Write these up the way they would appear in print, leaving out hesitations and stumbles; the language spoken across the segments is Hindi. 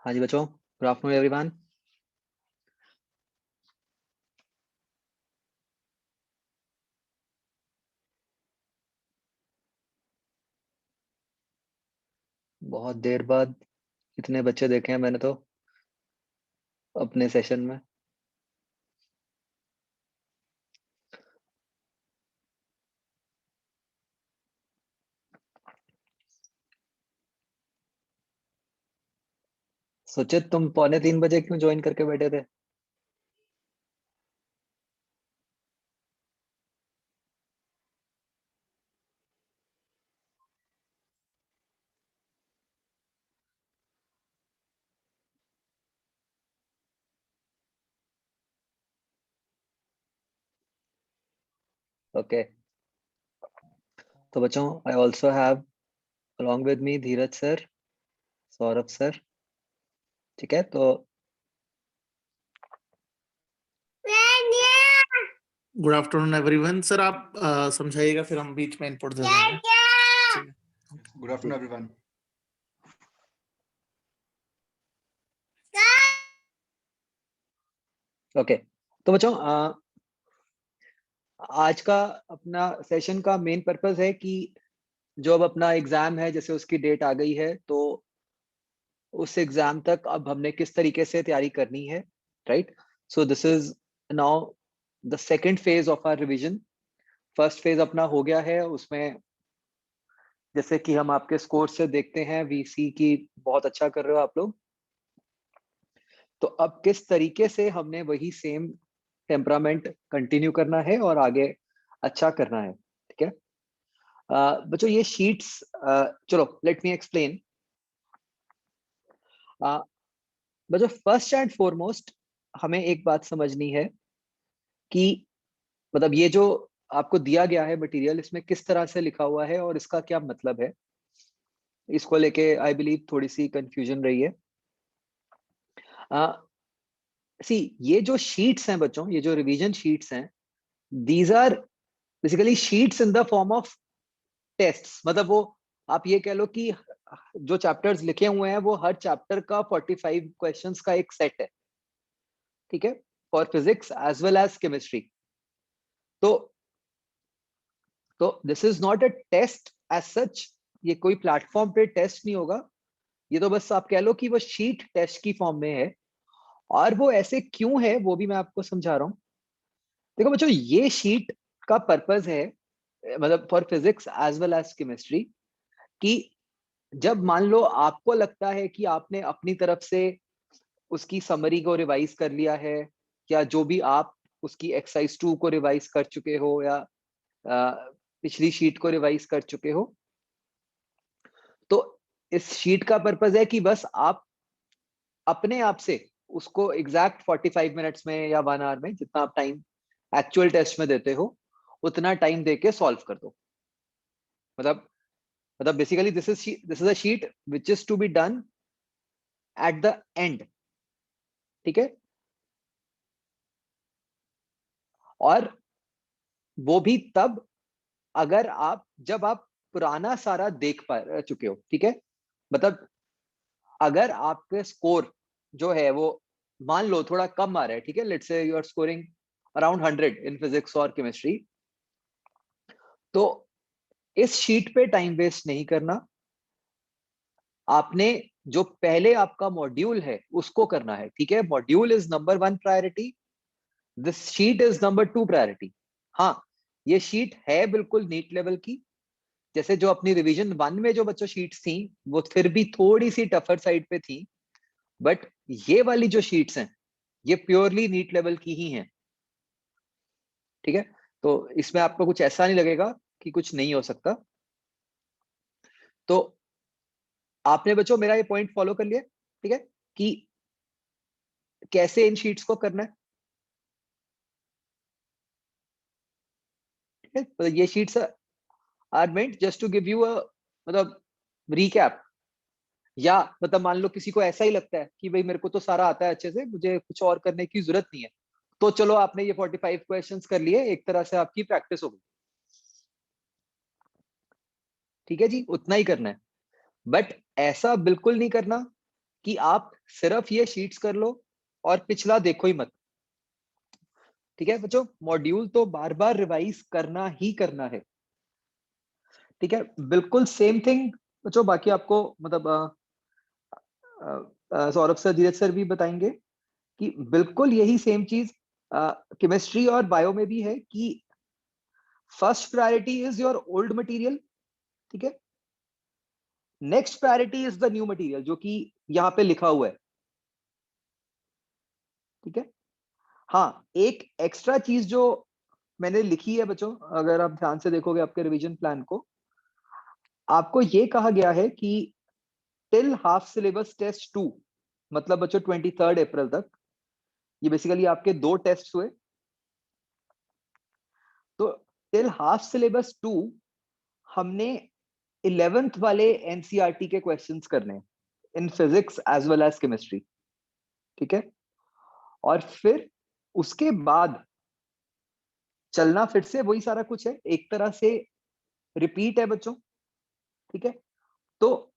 हाँ जी बच्चों, गुड आफ्टरनून एवरीवन। बहुत देर बाद इतने बच्चे देखे हैं मैंने तो अपने सेशन में। सुचित, तुम 2:45 क्यों ज्वाइन करके बैठे थे? ओके, तो बच्चों I also have along with me Dheeraj sir, Saurabh sir. ठीक है, तो गुड आफ्टरनून एवरीवन। सर आप समझाइएगा, फिर हम बीच में इनपुट दे देंगे। Good afternoon everyone. ओके, तो बच्चों आज का अपना सेशन का मेन पर्पस है कि जो अब अपना एग्जाम है, जैसे उसकी डेट आ गई है, तो उस एग्जाम तक अब हमने किस तरीके से तैयारी करनी है, right? So this is now the second phase of our revision. First phase अपना हो गया है, उसमें जैसे कि हम आपके स्कोर से देखते हैं वीसी की बहुत अच्छा कर रहे हो आप लोग। तो अब किस तरीके से हमने वही सेम टेम्परामेंट कंटिन्यू करना है और आगे अच्छा करना है, ठीक है? बच्चों ये शीट्स, चलो लेट मी एक्सप्लेन। बच्चों फर्स्ट एंड फॉरमोस्ट हमें एक बात समझनी है कि मतलब ये जो आपको दिया गया है मटेरियल, इसमें किस तरह से लिखा हुआ है और इसका क्या मतलब है, इसको लेके आई बिलीव थोड़ी सी कंफ्यूजन रही है। सी, ये जो शीट्स हैं बच्चों, ये जो रिवीजन शीट्स हैं, these are basically sheets in the form of tests. मतलब वो आप ये कह लो कि जो चैप्टर्स लिखे हुए हैं वो हर चैप्टर का 45 क्वेश्चंस का एक सेट है, ठीक है, for physics as well as chemistry. तो this is not a test as such, ये कोई प्लेटफॉर्म पे टेस्ट नहीं होगा। ये तो बस आप कह लो कि वो शीट टेस्ट की फॉर्म में है। और वो ऐसे क्यों है वो भी मैं आपको समझा रहा हूँ। देखो बच्चों, ये शीट का पर्पस है, मतलब for physics as well as chemistry, कि जब मान लो आपको लगता है कि आपने अपनी तरफ से उसकी समरी को रिवाइज कर लिया है, या जो भी आप उसकी एक्सरसाइज 2 को रिवाइज कर चुके हो, या पिछली शीट को रिवाइज कर चुके हो, तो इस शीट का पर्पस है कि बस आप अपने आप से उसको एग्जैक्ट 45 मिनट्स में या 1 आवर में, जितना आप टाइम एक्चुअल टेस्ट में देते हो, उतना टाइम देके सॉल्व कर दो। मतलब basically this is a sheet which is to be done at the end, ठीक है? और वो भी तब अगर आप जब आप पुराना सारा देख पा चुके हो, ठीक है? मतलब अगर आपके स्कोर जो है वो मान लो थोड़ा कम आ रहा है, ठीक है, let's say you are scoring around 100 in physics और केमिस्ट्री, तो इस शीट पे टाइम वेस्ट नहीं करना। आपने जो पहले आपका मॉड्यूल है उसको करना है, ठीक है? Module is number 1 priority, this sheet is number 2 priority. हाँ, ये शीट है बिल्कुल नीट लेवल की, जैसे जो अपनी रिवीजन 1 में जो बच्चों शीट्स थी वो फिर भी थोड़ी सी टफर साइड पे थी, बट ये वाली जो शीट्स हैं ये प्योरली नीट लेवल की ही हैं, ठीक है? तो इसमें आपको कुछ ऐसा नहीं लगेगा कि कुछ नहीं हो सकता। तो आपने बच्चों मेरा ये पॉइंट फॉलो कर लिया, ठीक है, कि कैसे इन शीट्स को करना है, ठीक है? तो ये sheets are meant just to give you a मतलब रीकैप, या मतलब मान लो किसी को ऐसा ही लगता है कि भाई मेरे को तो सारा आता है अच्छे से, मुझे कुछ और करने की जरूरत नहीं है, तो चलो आपने ये 45 क्वेश्चंस कर लिए, एक तरह से आपकी प्रैक्टिस हो गई, ठीक है जी, उतना ही करना है। बट ऐसा बिल्कुल नहीं करना कि आप सिर्फ ये शीट्स कर लो और पिछला देखो ही मत। ठीक है बच्चों, मॉड्यूल तो बार बार रिवाइज करना ही करना है। ठीक है, बिल्कुल सेम थिंग बच्चों। बाकी आपको मतलब सौरभ सर, धीरज सर भी बताएंगे कि बिल्कुल यही सेम चीज केमिस्ट्री और बायो में भी है कि first priority is your old material. ठीक है, next priority is the new material, जो कि यहाँ पे लिखा हुआ है। ठीक है, हाँ, एक एक्स्ट्रा चीज जो मैंने लिखी है बच्चों, अगर आप ध्यान से देखोगे आपके रिवीजन प्लान को, आपको ये कहा गया है कि टिल हाफ सिलेबस टेस्ट 2, मतलब बच्चों 23 अप्रैल तक, ये बेसिकली आपके 2 टेस्ट हुए। तो टिल हाफ सिलेबस 2 हमने 11th वाले एनसीईआरटी के क्वेश्चंस करने in physics as well as chemistry. ठीक है, और फिर उसके बाद चलना फिर से वही सारा कुछ है, एक तरह से रिपीट है बच्चों। ठीक है, तो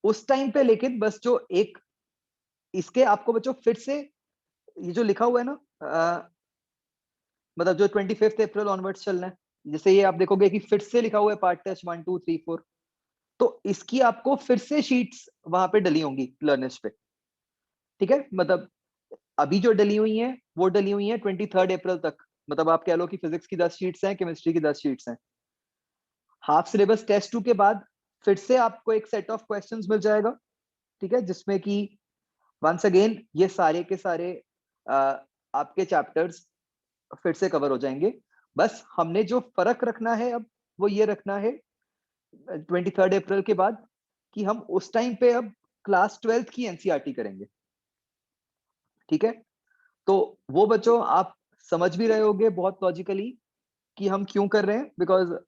उस टाइम पे लेकिन बस जो एक इसके आपको बच्चों फिर से ये जो लिखा हुआ है ना, मतलब जो 25 अप्रैल ऑनवर्ड्स चलना है, जैसे ये आप देखोगे कि फिर से लिखा हुआ है पार्ट टेस्ट 1 2 3 4, तो इसकी आपको फिर से शीट्स वहां पे डली होंगी लर्नर्स पे। ठीक है, मतलब अभी जो डली हुई है वो डली हुई है 23 अप्रैल तक, मतलब आप कह लो कि फिजिक्स की 10 शीट्स हैं, केमिस्ट्री की 10 शीट्स हैं। हाफ सिलेबस टेस्ट 2 के बाद फिर से आपको एक सेट ऑफ क्वेश्चंस मिल जाएगा। ठीक है, जिसमें कि वंस अगेन ये सारे के सारे आपके चैप्टर्स फिर से कवर हो जाएंगे। बस हमने जो फर्क रखना है अब वो ये रखना है 23 अप्रैल के बाद, कि हम उस टाइम पे अब क्लास 12th की एनसीईआरटी करेंगे। ठीक है, तो वो बच्चों आप समझ भी रहे होगे बहुत लॉजिकली कि हम क्यों कर रहे हैं, बिकॉज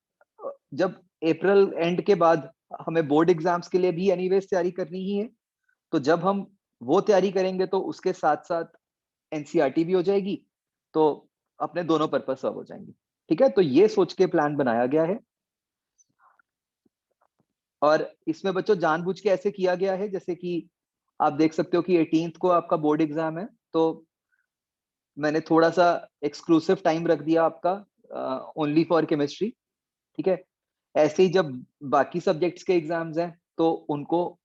जब अप्रैल एंड के बाद हमें बोर्ड एग्जाम्स के लिए भी एनीवेज तैयारी करनी ही है, तो जब हम वो तैयारी करेंगे तो उसके साथ साथ एनसीईआरटी भी हो जाएगी, तो अपने दोनों पर्पस सर्व हो जाएंगे। ठीक है, तो ये सोच के प्लान बनाया गया है, और इसमें बच्चों जानबूझ के ऐसे किया गया है, जैसे कि आप देख सकते हो कि 18th को आपका बोर्ड एग्जाम है, तो मैंने थोड़ा सा एक्सक्लूसिव टाइम रख दिया आपका ओनली फॉर केमिस्ट्री। ठीक है, ऐसे ही जब बाकी सब्जेक्ट्स के एग्जाम्स हैं तो उनको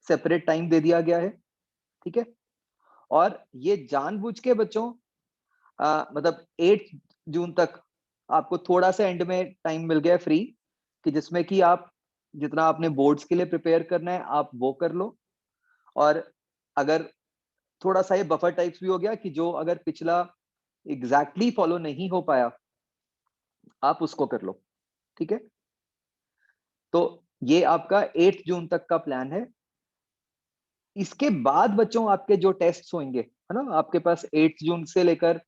सेपरेट टाइम दे दिया गया है। ठीक है, और ये जानबूझ के बच्चों मतलब 8 जून तक आपको थोड़ा सा एंड में टाइम मिल गया फ्री, कि जिसमें कि आप जितना आपने बोर्ड्स के लिए प्रिपेयर करना है आप वो कर लो, और अगर थोड़ा सा ये बफर टाइप्स भी हो गया कि जो अगर पिछला एग्जैक्टली फॉलो नहीं हो पाया आप उसको कर लो। ठीक है, तो ये आपका 8 जून तक का प्लान है। इसके बाद बच्चों आपके जो टेस्ट होंगे, है ना, आपके पास 8 जून से लेकर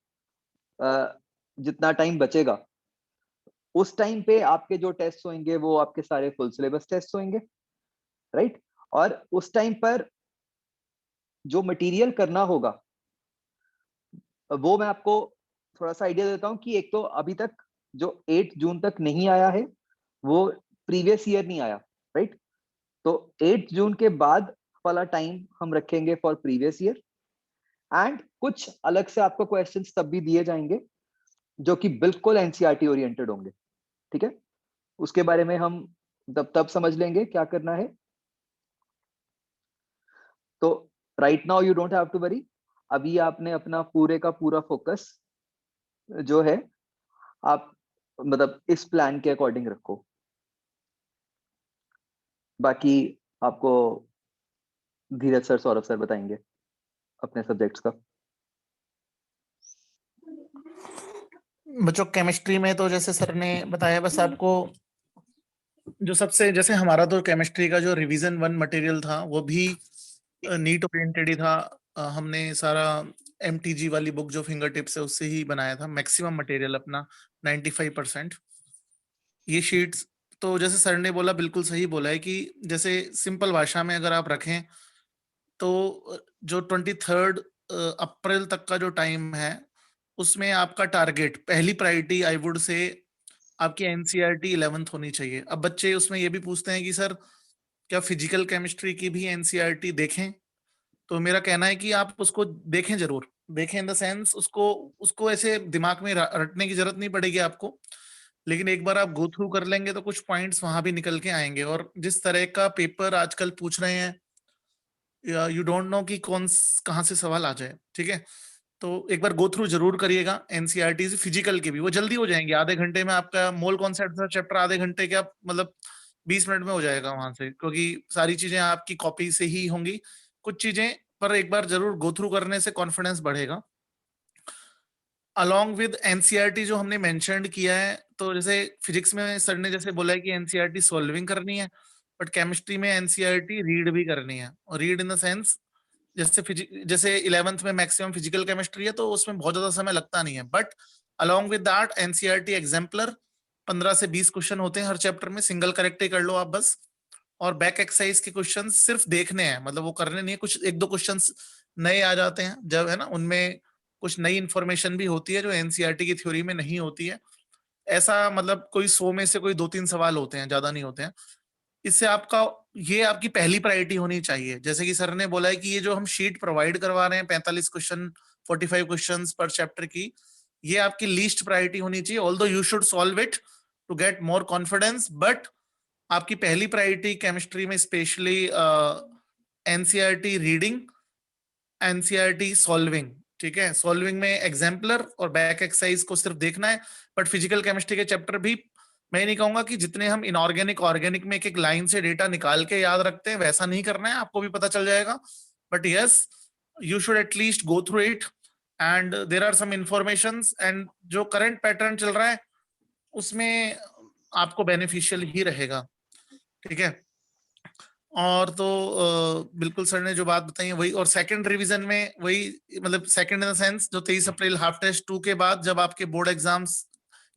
जितना टाइम बचेगा उस टाइम पे आपके जो टेस्ट होंगे वो आपके सारे फुल सिलेबस टेस्ट होंगे, राइट। और उस टाइम पर जो मटेरियल करना होगा वो मैं आपको थोड़ा सा आइडिया देता हूँ कि एक तो अभी तक जो 8 जून तक नहीं आया है वो प्रीवियस ईयर नहीं आया, राइट। तो 8 जून के बाद वाला टाइम हम रखेंगे फॉर प्रीवियस ईयर, एंड कुछ अलग से आपको क्वेश्चंस तब भी दिए जाएंगे जो कि बिल्कुल एनसीईआरटी ओरिएंटेड होंगे। ठीक है, उसके बारे में हम तब समझ लेंगे क्या करना है। तो right now you don't have to worry, अभी आपने अपना पूरे का पूरा फोकस जो है आप मतलब इस प्लान के अकॉर्डिंग रखो। बाकी आपको धीरज सर, सौरभ सर बताएंगे अपने सब्जेक्ट्स का। बच्चों केमिस्ट्री में तो जैसे सर ने बताया, बस आपको जो सबसे, जैसे हमारा तो केमिस्ट्री का जो रिवीजन 1 मटेरियल था वो भी नीट ओरिएंटेड ही था। हमने सारा एमटीजी वाली बुक जो फिंगर टिप्स है उससे ही बनाया था, मैक्सिमम मटेरियल अपना 95%। ये शीट्स तो जैसे सर ने बोला बिल्कुल सही बोला है कि जैसे सिंपल भाषा में अगर आप रखें तो जो 23 अप्रैल तक का जो टाइम है उसमें आपका टारगेट, पहली प्रायोरिटी आई वुड से आपकी एनसीईआरटी 11th होनी चाहिए। अब बच्चे उसमें ये भी पूछते हैं कि सर क्या फिजिकल केमिस्ट्री की भी एनसीईआरटी देखें? तो मेरा कहना है कि आप उसको देखें, जरूर देखें, इन द सेंस उसको उसको ऐसे दिमाग में रटने की जरूरत नहीं पड़ेगी आपको, लेकिन एक बार आप गो थ्रू कर लेंगे तो कुछ पॉइंट्स वहां भी निकल के आएंगे। और जिस तरह का पेपर आजकल पूछ रहे हैं, यू डोंट नो कि कहाँ से सवाल आ जाए, ठीक है? तो एक बार गो थ्रू जरूर करिएगा एनसीईआरटी फिजिकल की भी, वो जल्दी हो जाएंगे, आधे घंटे में आपका मोल कॉन्सेप्ट का चैप्टर आधे घंटे के आप मतलब 20 मिनट में हो जाएगा वहां से, क्योंकि सारी चीजें आपकी कॉपी से ही होंगी। कुछ चीजें पर एक बार जरूर गो थ्रू करने से कॉन्फिडेंस बढ़ेगा। अलॉन्ग विद एनसीईआरटी जो हमने मेंशन्ड किया है, तो जैसे फिजिक्स में सर ने जैसे बोला है कि एनसीईआरटी सॉल्विंग करनी है, बट केमिस्ट्री में एनसीईआरटी रीड भी करनी है। और रीड इन द सेंस, जैसे 11th में मैक्सिमम फिजिकल केमिस्ट्री है तो उसमें बहुत ज्यादा समय लगता नहीं है, but along with that NCERT exemplar 15 से 20 क्वेश्चन होते हैं हर चैप्टर में, सिंगल करेक्ट ही कर लो आप बस। और बैक एक्सरसाइज के क्वेश्चन सिर्फ देखने हैं, मतलब वो करने नहीं है। कुछ एक दो क्वेश्चन नए आ जाते हैं जब, है ना, उनमें कुछ नई इंफॉर्मेशन भी होती है जो एनसीईआरटी की थ्योरी में नहीं होती है। ऐसा मतलब कोई 100 में से कोई 2-3 सवाल होते हैं, ज्यादा नहीं होते हैं। इससे आपका, ये आपकी पहली प्रायोरिटी होनी चाहिए। जैसे कि सर ने बोला है कि ये जो हम शीट प्रोवाइड करवा रहे हैं 45 क्वेश्चन 45 क्वेश्चंस पर चैप्टर की, ये आपकी लीस्ट प्रायोरिटी होनी चाहिए। Although you should solve it to get more confidence, but आपकी पहली प्रायोरिटी केमिस्ट्री में specially NCERT reading, NCERT solving, ठीक है? सॉल्विंग में एग्जाम्पलर और बैक एक्सरसाइज को सिर्फ देखना है, बट फिजिकल केमिस्ट्री के चैप्टर भी मैं नहीं कहूंगा कि जितने हम इनऑर्गेनिक ऑर्गेनिक में एक एक लाइन से डेटा निकाल के याद रखते हैं वैसा नहीं करना है, आपको भी पता चल जाएगा। But yes, you should at least go through it, and there are some informations, and जो करंट पैटर्न चल रहा है उसमें आपको बेनिफिशियल ही रहेगा, ठीक है? और तो बिल्कुल सर ने जो बात बताई है वही। और सेकंड रिवीजन में वही, मतलब सेकंड इन द सेंस जो 23 अप्रैल हाफ टेस्ट 2 के बाद जब आपके बोर्ड एग्जाम्स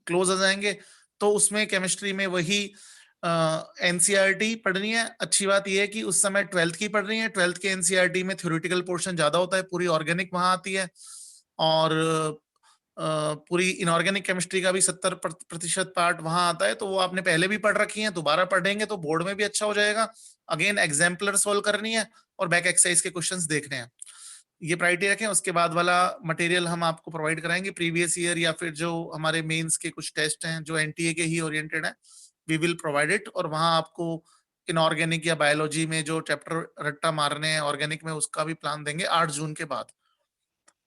क्लोज हो जाएंगे, तो उसमें केमिस्ट्री में वही एनसीईआरटी पढ़नी है। अच्छी बात यह है कि उस समय 12th की पढ़ रही है, 12th के एनसीईआरटी में थ्योरेटिकल पोर्शन ज्यादा होता है, पूरी ऑर्गेनिक वहां आती है, और पूरी इनऑर्गेनिक केमिस्ट्री का भी 70% पार्ट वहां आता है। तो वो आपने पहले भी पढ़ रखी है, दोबारा पढ़ेंगे तो बोर्ड में भी अच्छा हो जाएगा। अगेन एग्जाम्पलर सोल्व करनी है और बैक एक्सरसाइज के क्वेश्चंस देखने हैं, ये प्रायोरिटी रखें। उसके बाद वाला मटेरियल हम आपको प्रोवाइड कराएंगे प्रीवियस ईयर, या फिर जो हमारे मेंस के कुछ टेस्ट हैं जो एनटीए के ही ओरिएंटेड है, वी विल प्रोवाइड इट। और वहां आपको इनऑर्गेनिक या बायोलॉजी में जो चैप्टर रट्टा मारने हैं ऑर्गेनिक में, उसका भी प्लान देंगे 8 जून के बाद।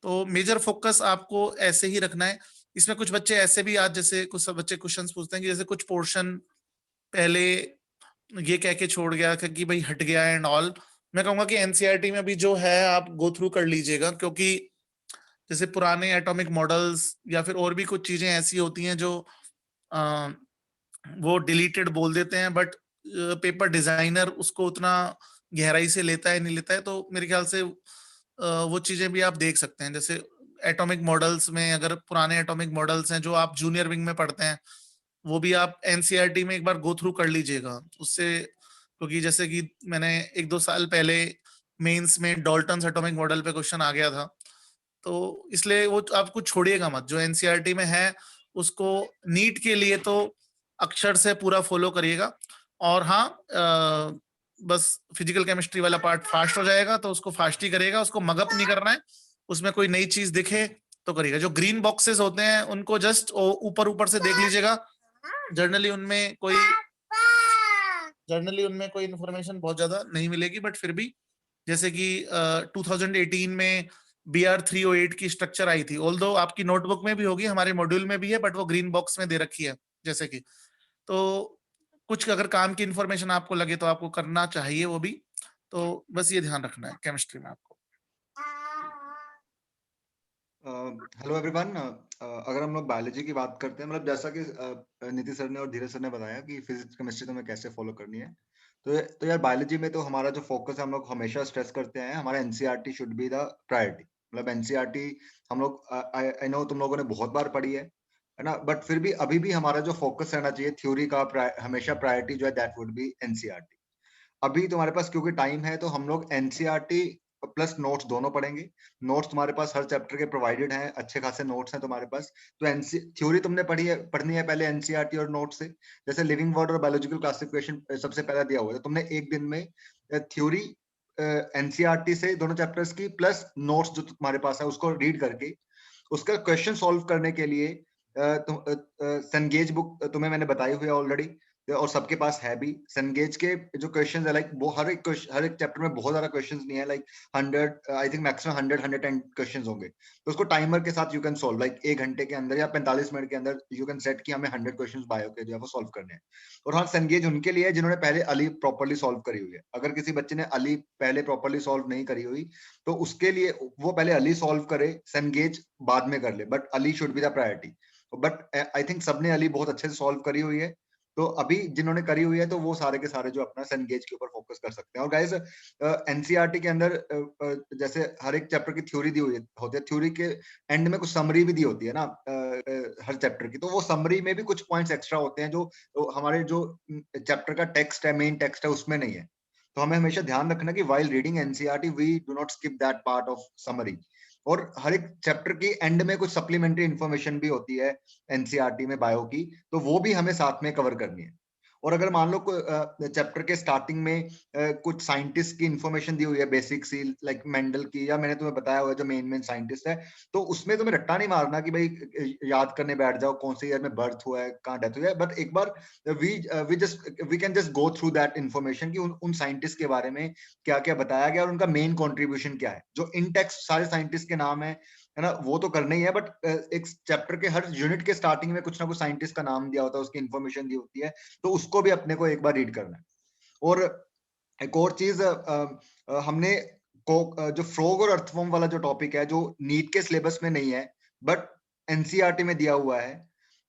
तो मेजर फोकस आपको ऐसे ही रखना है। इसमें कुछ बच्चे ऐसे भी, आज जैसे कुछ बच्चे क्वेश्चंस पूछते हैं कि जैसे कुछ पोर्शन पहले ये कह के छोड़ गया कि भाई हट गया एंड ऑल। मैं कहूंगा कि एनसीईआरटी में भी जो है आप गो थ्रू कर लीजिएगा, क्योंकि जैसे पुराने एटॉमिक मॉडल्स या फिर और भी कुछ चीजें ऐसी होती हैं जो वो डिलीटेड बोल देते हैं, बट पेपर डिजाइनर उसको उतना गहराई से लेता है नहीं लेता है। तो मेरे ख्याल से वो चीजें भी आप देख सकते हैं। जैसे एटॉमिक मॉडल्स में, अगर पुराने एटॉमिक मॉडल्स हैं जो आप जूनियर विंग में पढ़ते हैं, वो भी आप एनसीईआरटी में एक बार गो थ्रू कर लीजिएगा उससे। क्योंकि जैसे कि मैंने 1-2 साल पहले मेंस में डॉल्टन एटॉमिक मॉडल पे क्वेश्चन आ गया था, तो इसलिए वो आप कुछ छोड़िएगा मत, जो एनसीईआरटी में है उसको नीट के लिए तो अक्षर से पूरा फॉलो करिएगा। और हाँ, बस फिजिकल केमिस्ट्री वाला पार्ट फास्ट हो जाएगा तो उसको फास्ट ही करेगा, उसको मगअप नहीं करना है। उसमें कोई नई चीज दिखे तो करिएगा। जो ग्रीन बॉक्सेस होते हैं उनको जस्ट ऊपर ऊपर से देख लीजिएगा, जर्नली उनमें कोई इंफॉर्मेशन बहुत ज्यादा नहीं मिलेगी, बट फिर भी जैसे कि 2018 में BR308 की स्ट्रक्चर आई थी, ऑल्दो आपकी नोटबुक में भी होगी, हमारे मॉड्यूल में भी है, बट वो ग्रीन बॉक्स में दे रखी है जैसे कि। तो कुछ अगर काम की इंफॉर्मेशन आपको लगे तो आपको करना चाहिए वो भी। तो बस ये ध्यान रखना है केमिस्ट्री में आपको। Hello everyone. अगर हम लोग बायोलॉजी की बात करते हैं, मतलब जैसा कि नीति सर ने और धीरज सर ने बताया कि फिजिक्स केमिस्ट्री तो हमें कैसे फॉलो करनी है, तो यार बायोलॉजी में तो हमारा जो फोकस है, हम लोग हमेशा स्ट्रेस करते हैं, हमारा NCERT should be the priority. मतलब एनसीईआरटी हम लोग, आई नो तुम लोगों ने बहुत बार पढ़ी है ना, बट फिर भी अभी भी हमारा जो फोकस रहना चाहिए थ्योरी का, हमेशा प्रायोरिटी जो है दैट वुड बी एनसीईआरटी। अभी तुम्हारे पास क्योंकि टाइम है तो हम लोग एनसीईआरटी प्लस नोट्स दोनों पढ़ेंगे। नोट्स तुम्हारे पास हर चैप्टर के प्रोवाइडेड हैं, अच्छे खासे नोट्स हैं तुम्हारे पास। तो थ्योरी तुमने पढ़नी है पहले एनसीईआरटी और नोट से। जैसे लिविंग वर्ड और बायोलॉजिकल क्लासिफिकेशन सबसे पहले दिया हुआ है, तुमने एक दिन में थ्योरी एनसीईआरटी से दोनों चैप्टर्स की प्लस नोट्स जो तुम्हारे पास है उसको रीड करके उसका क्वेश्चन सॉल्व करने के लिए सनगेज बुक तुम्हें मैंने बताई हुई है ऑलरेडी, और सबके पास है भी। सनगेज के जो क्वेश्चंस है, लाइक वो हर एक चैप्टर में बहुत ज्यादा क्वेश्चंस नहीं है, like 100 I think maximum 110 questions होंगे। तो उसको टाइमर के साथ यू कैन सॉल्व, लाइक 1 घंटे के अंदर या 45 मिनट के अंदर यू कैन सेट कि हमें 100 क्वेश्चंस बायो के जो है वो सॉल्व करने हैं। और हाँ, सनगेज उनके लिए है जिन्होंने पहले अली प्रॉपर्ली सॉल्व करी हुई है। अगर किसी बच्चे ने अली पहले प्रॉपर्ली सॉल्व नहीं करी हुई तो उसके लिए वो पहले अली सॉल्व करे, सनगेज बाद में कर ले, but Ali should be the priority. But I think सबने अली बहुत अच्छे से सॉल्व करी हुई है, तो अभी जिन्होंने करी हुई है तो वो सारे के सारे जो अपना सनगेज के ऊपर फोकस कर सकते हैं। और गाइस एनसीईआरटी के अंदर जैसे हर एक चैप्टर की थ्योरी दी हुई होती है, थ्योरी के एंड में कुछ समरी भी दी होती है ना हर चैप्टर की, तो वो समरी में भी कुछ पॉइंट्स एक्स्ट्रा होते हैं जो हमारे जो चैप्टर का टेक्स्ट है, मेन टेक्स्ट है, उसमें नहीं है। तो हमें हमेशा ध्यान रखना कि while reading NCERT we do not skip that part of summary. और हर एक चैप्टर की एंड में कुछ सप्लीमेंट्री इंफॉर्मेशन भी होती है एनसीईआरटी में बायो की, तो वो भी हमें साथ में कवर करनी है। और अगर मान लो चैप्टर के स्टार्टिंग में कुछ साइंटिस्ट की इंफॉर्मेशन दी हुई है बेसिक सी, लाइक मेंडल की, या मैंने तुम्हें बताया हुआ है जो मेन साइंटिस्ट है, तो उसमें तुम्हें रट्टा नहीं मारना कि भाई याद करने बैठ जाओ कौन से ईयर में बर्थ हुआ है, कहाँ डेथ हुई है। बट एक बार we can just go through that information कि उन साइंटिस्ट के बारे में क्या क्या बताया गया और उनका मेन कॉन्ट्रीब्यूशन क्या है। जो इन टेक्स्ट सारे साइंटिस्ट के नाम है ना, वो तो करना ही है, बट एक चैप्टर के हर यूनिट के स्टार्टिंग में कुछ ना कुछ साइंटिस्ट का नाम दिया होता है, उसकी इंफॉर्मेशन दी होती है, तो उसको भी अपने को एक बार रीड करना है। और एक और चीज हमने जो फ्रॉग और अर्थवॉर्म वाला जो टॉपिक है, जो नीट के सिलेबस में नहीं है बट एनसीईआरटी में दिया हुआ है,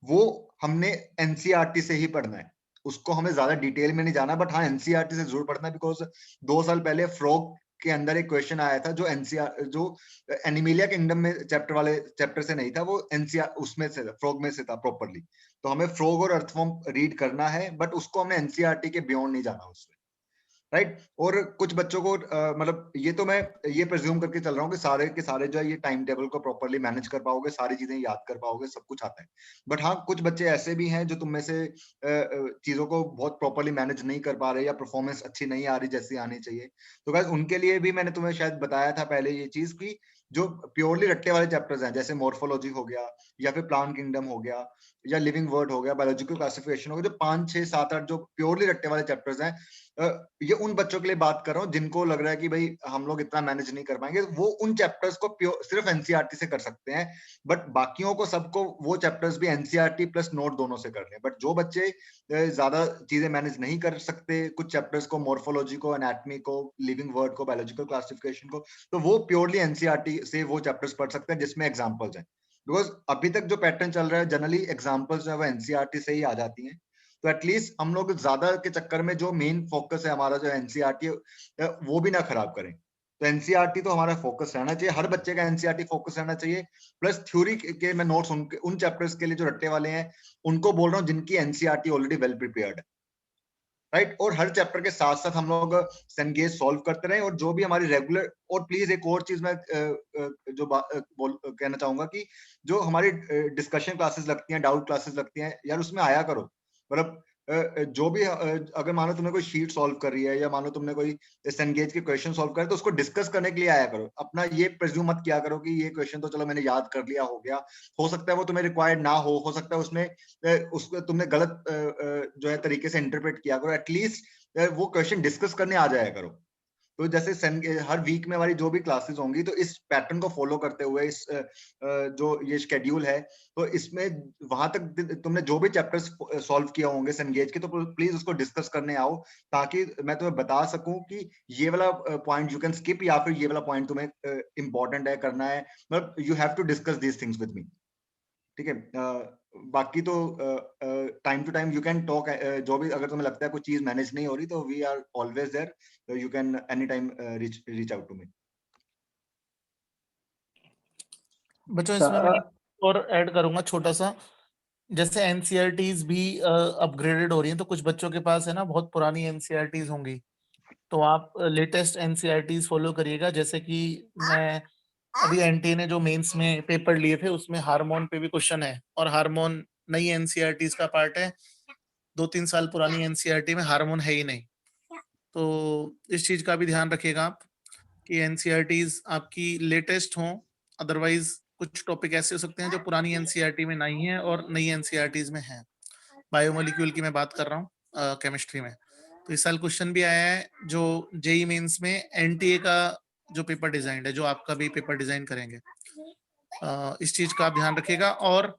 वो हमने एनसीईआरटी से ही पढ़ना है। उसको हमें ज्यादा डिटेल में नहीं जाना, बट हाँ एनसीईआरटी से जरूर पढ़ना है, बिकॉज 2 साल पहले फ्रॉग के अंदर एक क्वेश्चन आया था जो जो एनिमिलिया किंगडम में चैप्टर से नहीं था, वो एनसीआर उसमें से फ्रॉग में से था प्रॉपरली। तो हमें फ्रॉग और अर्थवॉर्म रीड करना है, बट उसको हमने एनसीईआरटी के बियॉन्ड नहीं जाना उसमें, राइट। और कुछ बच्चों को मतलब ये तो मैं ये प्रिज्यूम करके चल रहा हूँ कि सारे के सारे जो है ये टाइम टेबल को प्रॉपरली मैनेज कर पाओगे, सारी चीजें याद कर पाओगे, सब कुछ आता है। बट हाँ, कुछ बच्चे ऐसे भी हैं जो तुम में से चीजों को बहुत प्रॉपरली मैनेज नहीं कर पा रहे, या परफॉर्मेंस अच्छी नहीं आ रही जैसी आनी चाहिए। तो गाइस उनके लिए भी मैंने तुम्हें शायद बताया था पहले ये चीज की, जो प्योरली रट्टे वाले चैप्टर्स हैं, जैसे मॉर्फोलॉजी हो गया, या फिर प्लांट किंगडम हो गया, या लिविंग वर्ड हो गया, बायोलॉजिकल क्लासिफिकेशन हो गया, जो 5, 6, 7, 8 जो प्योरली रट्टे वाले चैप्टर्स हैं, ये उन बच्चों के लिए बात कर रहा हूँ जिनको लग रहा है कि भाई हम लोग इतना मैनेज नहीं कर पाएंगे, वो उन चैप्टर्स को सिर्फ एनसीईआरटी से कर सकते हैं। बट बाकियों को सबको वो चैप्टर्स भी एनसीईआरटी प्लस नोट दोनों से करने हैं। बट जो बच्चे ज्यादा चीजें मैनेज नहीं कर सकते, कुछ चैप्टर्स को, मॉर्फोलॉजी को, एनाटॉमी को, लिविंग वर्ड को, बायोलॉजिकल क्लासिफिकेशन को, तो वो प्योरली एनसीईआरटी से वो चैप्टर्स पढ़ सकते हैं जिसमें एग्जाम्पल्स हैं। बिकॉज अभी तक जो पैटर्न चल रहा है, जनरली एग्जाम्पल्स जो है वो एनसीईआरटी से ही आ जाती हैं। तो एटलीस्ट हम लोग ज्यादा के चक्कर में जो मेन फोकस है हमारा जो एनसीईआरटी वो भी ना खराब करें। तो एनसीईआरटी तो हमारा फोकस रहना चाहिए, हर बच्चे का एनसीईआरटी फोकस रहना चाहिए। प्लस थ्योरी के मैं नोट्स उन चैप्टर्स के लिए जो रट्टे वाले हैं उनको बोल रहा हूँ जिनकी एनसीईआरटी ऑलरेडी वेल प्रिपेयर्ड है, राइट। और हर चैप्टर के साथ साथ हम लोग सनगेज सॉल्व करते रहे, और जो भी हमारी रेगुलर, और प्लीज एक और चीज मैं जो कहना चाहूंगा कि जो हमारी डिस्कशन क्लासेस लगती हैं, डाउट क्लासेस लगती हैं यार, उसमें आया करो। मतलब जो भी अगर मान लो तुमने कोई शीट सॉल्व कर रही है, या मान लो तुमने कोई सनगेज के क्वेश्चन सॉल्व करे, तो उसको डिस्कस करने के लिए आया करो। अपना ये प्रेज्यूम मत किया करो कि ये क्वेश्चन तो चलो मैंने याद कर लिया, हो गया। हो सकता है वो तुम्हें रिक्वायर्ड ना हो सकता है उसमें उसको तुमने गलत जो है तरीके से इंटरप्रेट किया करो। एटलीस्ट वो क्वेश्चन डिस्कस करने आ जाया करो। तो जैसे हर वीक में हमारी जो भी क्लासेस होंगी, तो इस पैटर्न को फॉलो करते हुए, इस जो ये शेड्यूल है, तो इसमें वहां तक तुमने जो भी चैप्टर्स सॉल्व किया होंगे सनगेज के, तो प्लीज उसको डिस्कस करने आओ, ताकि मैं तुम्हें बता सकूं कि ये वाला पॉइंट यू कैन स्किप, या फिर ये वाला पॉइंट तुम्हें इंपॉर्टेंट है, करना है। मतलब you have to discuss these things with me, ठीक है। बाकी तो time to time you can talk, जो भी अगर तुम्हें लगता है कुछ चीज मैनेज नहीं हो रही, तो we are always there, you can any time reach out to me. बच्चों इसमें मैं और ऐड करूंगा छोटा सा, जैसे एनसीईआरटीज भी अपग्रेडेड हो रही हैं, तो कुछ बच्चों के पास है ना बहुत पुरानी एनसीईआरटीज होंगी, तो आप लेटेस्ट एनसीईआरटीज फॉलो करिएगा। जैसे कि मैं अभी एनटीए ने जो मेंस में पेपर लिए थे उसमें हार्मोन पे भी क्वेश्चन है, और हार्मोन नई एनसीईआरटीज का पार्ट है। 2-3 साल पुरानी एनसीईआरटी में हार्मोन है ही नहीं। तो इस चीज का भी ध्यान रखिएगा आप कि एनसीईआरटीज आपकी लेटेस्ट हों। अदरवाइज कुछ टॉपिक ऐसे हो सकते हैं जो पुरानी एनसीईआरटी में नहीं है और नई एनसीईआरटीज में है। बायोमोलिक्यूल की मैं बात कर रहा हूँ, केमिस्ट्री में। तो इस साल क्वेश्चन भी आया है जो जेई मेंस में एनटीए का जो पेपर डिजाइन है, जो आपका भी पेपर डिजाइन करेंगे। इस चीज का आप ध्यान रखिएगा। और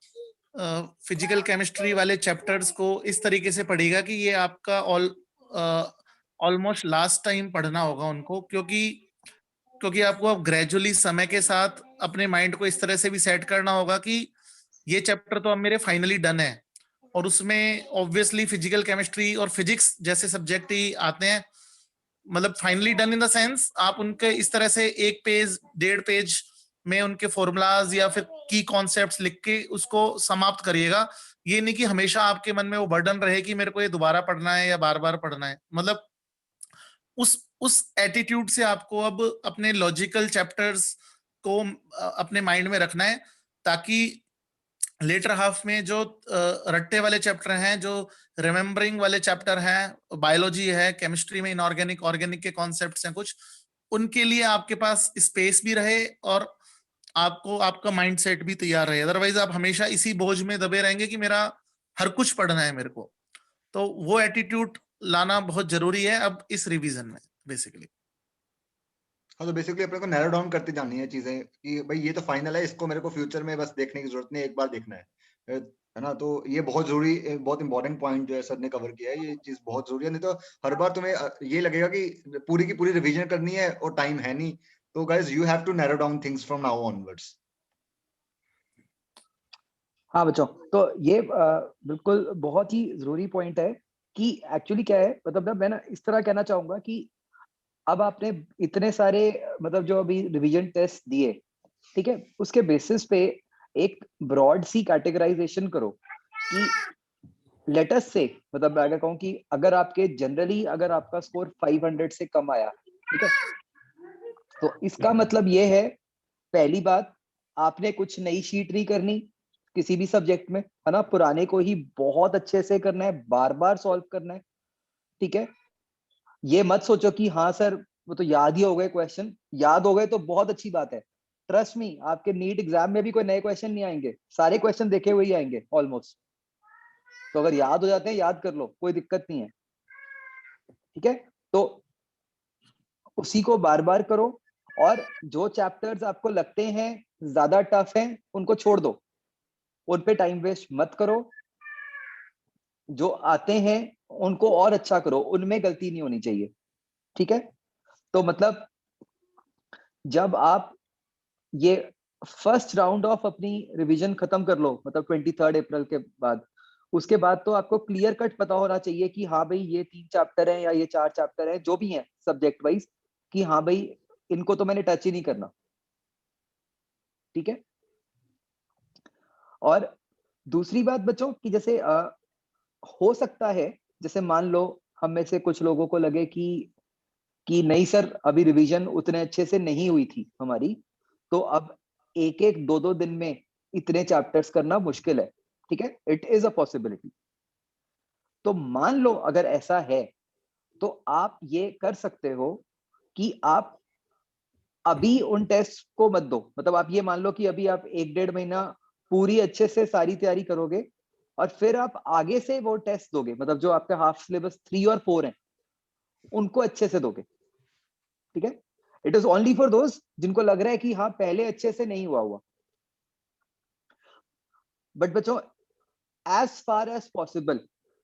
फिजिकल केमिस्ट्री वाले चैप्टर्स को इस तरीके से पढ़िएगा कि ये आपका ऑलमोस्ट लास्ट टाइम पढ़ना होगा उनको, क्योंकि आपको अब ग्रेजुअली समय के साथ अपने माइंड को इस तरह से भी सेट करना होगा कि ये चैप्टर तो अब मेरे फाइनली डन है, और उसमें ऑब्वियसली फिजिकल केमिस्ट्री और फिजिक्स जैसे सब्जेक्ट ही आते हैं। मतलब finally done in the sense आप उनके इस तरह से 1 पेज 1.5 पेज में उनके फॉर्मूलाज या फिर की कॉन्सेप्ट्स लिख के उसको समाप्त करिएगा। ये नहीं कि हमेशा आपके मन में वो बर्डन रहे कि मेरे को ये दोबारा पढ़ना है या बार बार पढ़ना है। मतलब उस एटीट्यूड से आपको अब अपने लॉजिकल चैप्टर्स को अपने माइंड में रखना है, ताकि लेटर हाफ में जो रट्टे वाले चैप्टर हैं, जो रिमेम्बरिंग वाले चैप्टर हैं, बायोलॉजी है, केमिस्ट्री में इनऑर्गेनिक ऑर्गेनिक के कॉन्सेप्ट्स हैं कुछ, उनके लिए आपके पास स्पेस भी रहे और आपको आपका माइंडसेट भी तैयार रहे। अदरवाइज आप हमेशा इसी बोझ में दबे रहेंगे कि मेरा हर कुछ पढ़ना है मेरे को। तो वो एटीट्यूड लाना बहुत जरूरी है अब इस रिवीजन में बेसिकली। हाँ, तो बेसिकली अपने को नैरो डाउन करती जानी है चीजें कि भाई ये तो फाइनल है, इसको मेरे को फ्यूचर में बस देखने की जरूरत नहीं, एक बार देखना है ना। तो ये बहुत जरूरी, बहुत इंपॉर्टेंट पॉइंट जो है सर ने कवर किया है, ये चीज बहुत जरूरी है। नहीं तो हर बार तुम्हें ये लगेगा कि पूरी की पूरी रिवीजन करनी है और टाइम है नहीं। तो guys you have to narrow down things from now onwards. हाँ बच्चों, तो ये बिल्कुल बहुत ही जरूरी पॉइंट है कि एक्चुअली क्या है, मतलब मैं ना इस तरह कहना चाहूंगा कि अब आपने इतने सारे मतलब जो अभी रिवीजन टेस्ट दिए, ठीक है, उसके बेसिस पे एक ब्रॉड सी कैटेगराइजेशन करो कि लेटस से, मतलब मैं अगर कहूँ कि अगर आपके जनरली अगर आपका स्कोर 500 से कम आया, ठीक है, तो इसका मतलब ये है, पहली बात, आपने कुछ नई शीट नहीं करनी किसी भी सब्जेक्ट में, है ना, पुराने को ही बहुत अच्छे से करना है, बार बार सॉल्व करना है, ठीक है। ये मत सोचो कि हाँ सर वो तो याद ही हो गए क्वेश्चन, याद हो गए तो बहुत अच्छी बात है। ट्रस्ट मी, आपके नीट एग्जाम में भी कोई नए क्वेश्चन नहीं आएंगे, सारे क्वेश्चन देखे हुए ही आएंगे ऑलमोस्ट। तो अगर याद हो जाते हैं याद कर लो, कोई दिक्कत नहीं है, ठीक है। तो उसी को बार बार करो, और जो चैप्टर्स आपको लगते हैं ज्यादा टफ हैं उनको छोड़ दो, उन पे टाइम वेस्ट मत करो। जो आते हैं उनको और अच्छा करो, उनमें गलती नहीं होनी चाहिए, ठीक है। तो मतलब जब आप ये फर्स्ट राउंड ऑफ अपनी रिवीजन खत्म कर लो, मतलब 23 अप्रैल के बाद, उसके बाद तो आपको क्लियर कट पता होना चाहिए कि हाँ भाई ये 3 चैप्टर हैं या ये 4 चैप्टर हैं, जो भी हैं सब्जेक्ट वाइज, कि हाँ भाई इनको तो मैंने टच ही नहीं करना, ठीक है। और दूसरी बात बच्चों कि जैसे हो सकता है, जैसे मान लो हम में से कुछ लोगों को लगे कि नहीं सर अभी रिवीजन उतने अच्छे से नहीं हुई थी हमारी, तो अब एक एक दो दो दिन में इतने चैप्टर्स करना मुश्किल है, ठीक है, इट इज अ पॉसिबिलिटी। तो मान लो अगर ऐसा है तो आप ये कर सकते हो कि आप अभी उन टेस्ट को मत दो, मतलब आप ये मान लो कि अभी आप 1-1.5 महीना पूरी अच्छे से सारी तैयारी करोगे, और फिर आप आगे से वो टेस्ट दोगे, मतलब जो आपका हाफ सिलेबस 3 और 4 है उनको अच्छे से दोगे, ठीक है। इट इज ओनली फॉर दोस्त जिनको लग रहा है कि हाँ पहले अच्छे से नहीं हुआ। बट बच्चों, एज फार एज पॉसिबल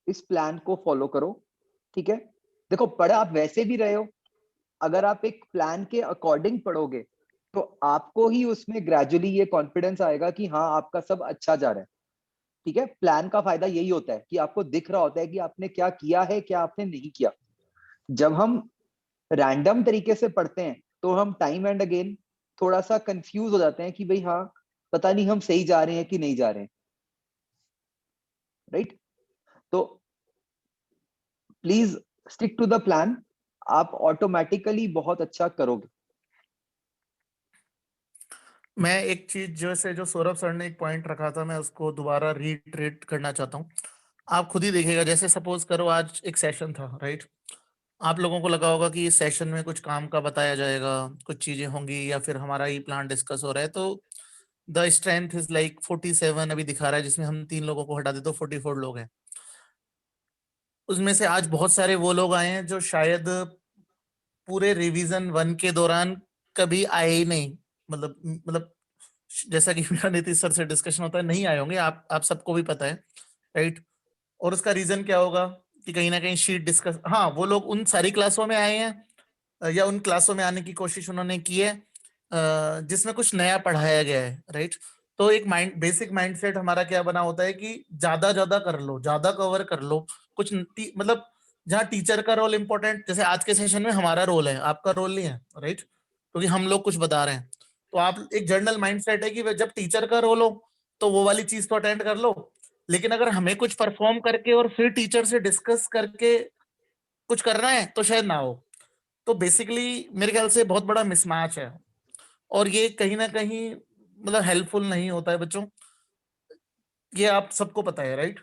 इस प्लान को फॉलो करो, ठीक है। देखो पढ़ आप वैसे भी रहे हो, अगर आप एक प्लान के अकॉर्डिंग पढ़ोगे तो आपको ही उसमें ग्रेजुअली ये कॉन्फिडेंस आएगा कि हाँ आपका सब अच्छा जा रहा है, ठीक है। प्लान का फायदा यही होता है कि आपको दिख रहा होता है कि आपने क्या किया है क्या आपने नहीं किया। जब हम रैंडम तरीके से पढ़ते हैं तो हम टाइम एंड अगेन थोड़ा सा कंफ्यूज हो जाते हैं कि भाई हाँ पता नहीं हम सही जा रहे हैं कि नहीं जा रहे हैं, राइट। तो please stick to the plan. आप ऑटोमेटिकली बहुत अच्छा करोगे। मैं एक चीज जैसे जो सौरभ सर ने एक पॉइंट रखा था, मैं उसको दोबारा रीट्रेट करना चाहता हूँ। आप खुद ही देखिएगा, जैसे सपोज करो आज एक सेशन था, राइट? आप लोगों को लगा होगा कि इस सेशन में कुछ काम का बताया जाएगा, कुछ चीजें होंगी, या फिर हमारा ई प्लान डिस्कस हो रहा है, तो द स्ट्रेंथ इज लाइक 47 अभी दिखा रहा है, जिसमें हम 3 लोगों को हटा दे तो 44 लोग हैं। उसमें से आज बहुत सारे वो लोग आए हैं जो शायद पूरे रिवीजन 1 के दौरान कभी आए ही नहीं। मतलब जैसा कि मेरा नीतीश सर से डिस्कशन होता है, नहीं आए होंगे, आप सबको भी पता है, राइट? और उसका रीजन क्या होगा कि कहीं ना कहीं शीट डिस्कस, हाँ वो लोग उन सारी क्लासों में आए हैं या उन क्लासों में आने की कोशिश उन्होंने की है जिसमें कुछ नया पढ़ाया गया है, राइट? तो एक बेसिक माइंडसेट हमारा क्या बना होता है कि ज्यादा ज्यादा कर लो, ज्यादा कवर कर लो, कुछ मतलब जहाँ टीचर का रोल इंपॉर्टेंट, जैसे आज के सेशन में हमारा रोल है, आपका रोल नहीं है, राइट? क्योंकि हम लोग कुछ बता रहे हैं, तो आप एक जनरल माइंडसेट है कि जब टीचर का रोल हो तो वो वाली चीज तो अटेंड कर लो, लेकिन अगर हमें कुछ परफॉर्म करके और फिर टीचर से डिस्कस करके कुछ करना है तो शायद ना हो। तो बेसिकली मेरे ख्याल से बहुत बड़ा मिसमैच है, और ये कहीं ना कहीं मतलब हेल्पफुल नहीं होता है बच्चों। ये आप सबको पता है, राइट?